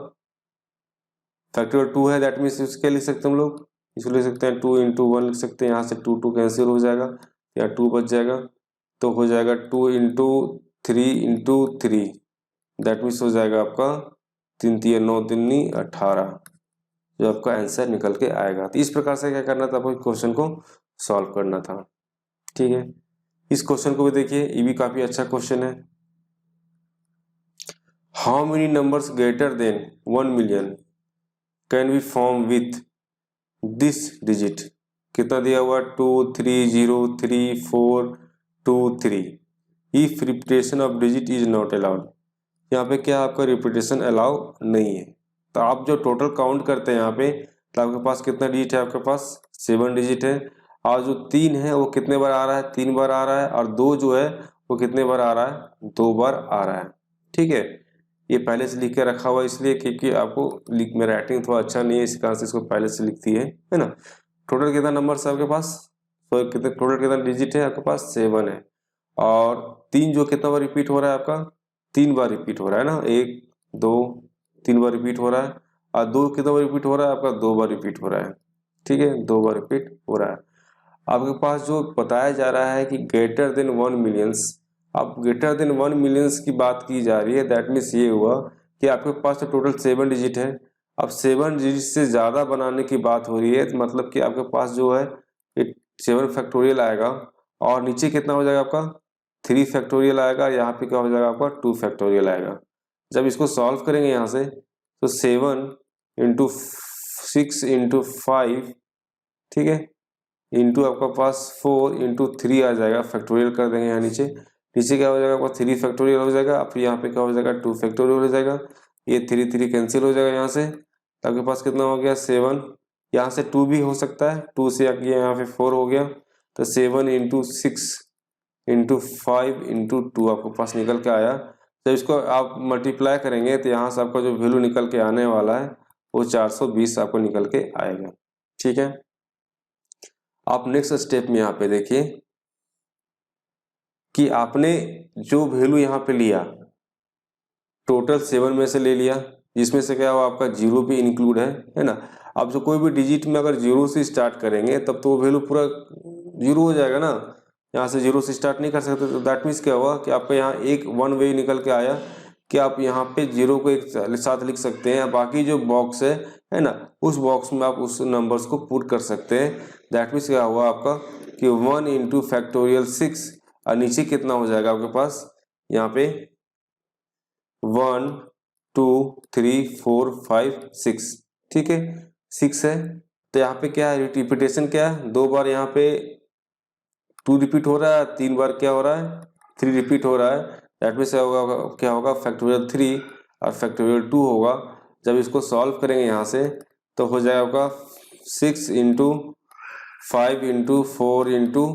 फैक्टोरियल 2 है, दैट मीन्स इसके लिख सकते हैं हम लोग, इसको लिख सकते हैं 2 इंटू 1 लिख सकते हैं, यहाँ से 2 2 कैंसिल हो जाएगा, या 2 बच जाएगा, तो हो जाएगा 2 इंटू 3 इंटू 3, दैट मीन्स हो जाएगा आपका 3 3 9 3 18, जो आपका आंसर निकल के आएगा। तो इस प्रकार से क्या करना था, आपको क्वेश्चन को सॉल्व करना था, ठीक है। इस क्वेश्चन को भी देखिए, ये भी काफी अच्छा क्वेश्चन है। How many numbers greater than 1 million can be form with this digit, कितना दिया हुआ 2 3 0 3 4 2 3, if repetition of digit is not allowed, यहाँ पे क्या आपका रिपीटेशन अलाउ नहीं है। तो आप जो टोटल काउंट करते हैं यहाँ पे, तो आपके पास कितना डिजिट है, आपके पास 7 डिजिट है, और जो 3 है वो कितने बार आ रहा है, 3 बार आ रहा है, और 2 जो है वो कितने बार आ रहा है, 2 बार आ रहा है, ठीक है। ये पहले से लिख के रखा हुआ इसलिए क्योंकि आपको मेरा राइटिंग थोड़ा अच्छा नहीं है, इस कारण से इसको पहले से लिखती है ना। टोटल कितना नंबर है आपके पास, तो कितने टोटल कितना डिजिट है आपके पास 7 है, और 3 जो कितना बार रिपीट हो रहा है आपका 3 बार रिपीट हो रहा है ना, 1 2 3 बार रिपीट हो रहा है, और 2 कितना बार रिपीट हो रहा है आपका 2 बार रिपीट हो रहा है, ठीक है, 2 बार रिपीट हो रहा है। आपके पास जो बताया जा रहा है कि ग्रेटर देन 1 मिलियंस, अब ग्रेटर देन 1 मिलियंस की बात की जा रही है, दैट मीन्स ये हुआ कि आपके पास तो टोटल 7 डिजिट है, अब 7 डिजिट से ज़्यादा बनाने की बात हो रही है, तो मतलब कि आपके पास जो है 7 फैक्टोरियल आएगा, और नीचे कितना हो जाएगा आपका 3 फैक्टोरियल आएगा, यहाँ पे क्या हो जाएगा आपका 2 फैक्टोरियल आएगा। जब इसको सॉल्व करेंगे यहाँ से, तो 7 इंटू 6 इंटू 5, ठीक है, इंटू आपका पास 4 इंटू 3 आ जाएगा, फैक्टोरियल कर देंगे यहाँ नीचे, नीचे क्या हो जाएगा आपका 3 फैक्टोरियल हो जाएगा, अब यहाँ पे क्या हो जाएगा 2 फैक्टोरियल हो जाएगा, ये 3 3 कैंसिल हो जाएगा यहाँ से, तो आपके पास कितना हो गया 7, यहाँ से 2 भी हो सकता है, 2 से आगे यहाँ पे 4 हो गया, तो 7 इंटू 6 इंटू 5 इंटू 2 आपके पास निकल के आया। जब इसको आप मल्टीप्लाई करेंगे तो यहाँ से आपका जो वैल्यू निकल के आने वाला है वो 420 आपको निकल के आएगा, ठीक है। आप नेक्स्ट स्टेप में यहाँ पे देखिए कि आपने जो वैल्यू यहाँ पे लिया टोटल 7 में से ले लिया, जिसमें से क्या हुआ आपका 0 भी इंक्लूड है ना। अब जो कोई भी डिजिट में अगर 0 से स्टार्ट करेंगे तब तो वो वैल्यू पूरा 0 हो जाएगा ना, यहाँ से 0 से स्टार्ट नहीं कर सकते, तो दैट मीन्स क्या हुआ कि आपका यहाँ एक 1 वे निकल के आया कि आप यहाँ पे 0 को एक साथ लिख सकते हैं, बाकी जो बॉक्स है ना, उस बॉक्स में आप उस नंबर्स को पुट कर सकते हैं। दैट मीन्स क्या हुआ आपका कि 1 इंटू फैक्टोरियल 6, और नीचे कितना हो जाएगा आपके पास यहाँ पे 1 2 3 4 5 6, ठीक है 6 है। तो यहाँ पे क्या है रिपीटेशन, क्या है 2 बार यहाँ पे 2 रिपीट हो रहा है, 3 बार क्या हो रहा है 3 रिपीट हो रहा है, दैट मीन्स क्या होगा फैक्टोरियल 3 और फैक्टोरियल 2 होगा। जब इसको सॉल्व करेंगे यहाँ से तो हो जाएगा आपका 6 इंटू 5 इंटू 4 इंटू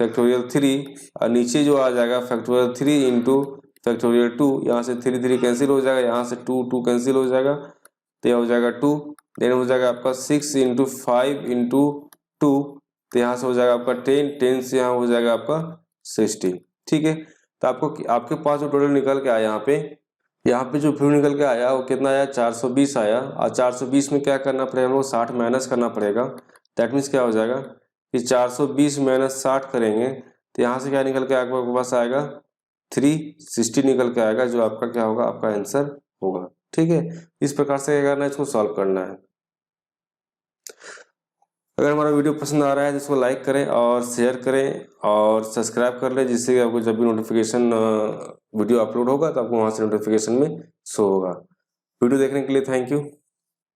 फैक्टोरियल 3, और नीचे जो आ जाएगा फैक्टोरियल 3 इंटू फैक्टोरियल 2, यहाँ से 3 3 कैंसिल हो जाएगा, यहाँ से 2 2 कैंसिल हो जाएगा, तो यह हो जाएगा 2, देन हो जाएगा आपका 6 इंटू 5 इंटू 2, तो यहाँ से हो जाएगा आपका 10 10 से यहाँ हो जाएगा आपका 60, ठीक है। तो आपके पास जो टोटल निकल के आया यहाँ पे जो व्यू निकल के आया वो कितना आया 420 आया, और 420 में क्या करना पड़ेगा हमको 60 माइनस करना पड़ेगा। दैट मीन्स क्या हो जाएगा कि 420 माइनस 60 करेंगे तो यहाँ से क्या निकल के आपके पास आएगा 360 निकल के आएगा, जो आपका क्या होगा आपका आंसर होगा, ठीक है। इस प्रकार से क्या करना है, इसको सॉल्व करना है। अगर हमारा वीडियो पसंद आ रहा है तो इसको लाइक करें और शेयर करें और सब्सक्राइब कर लें, जिससे कि आपको जब भी नोटिफिकेशन वीडियो अपलोड होगा तो आपको वहाँ से नोटिफिकेशन में शो होगा। वीडियो देखने के लिए थैंक यू।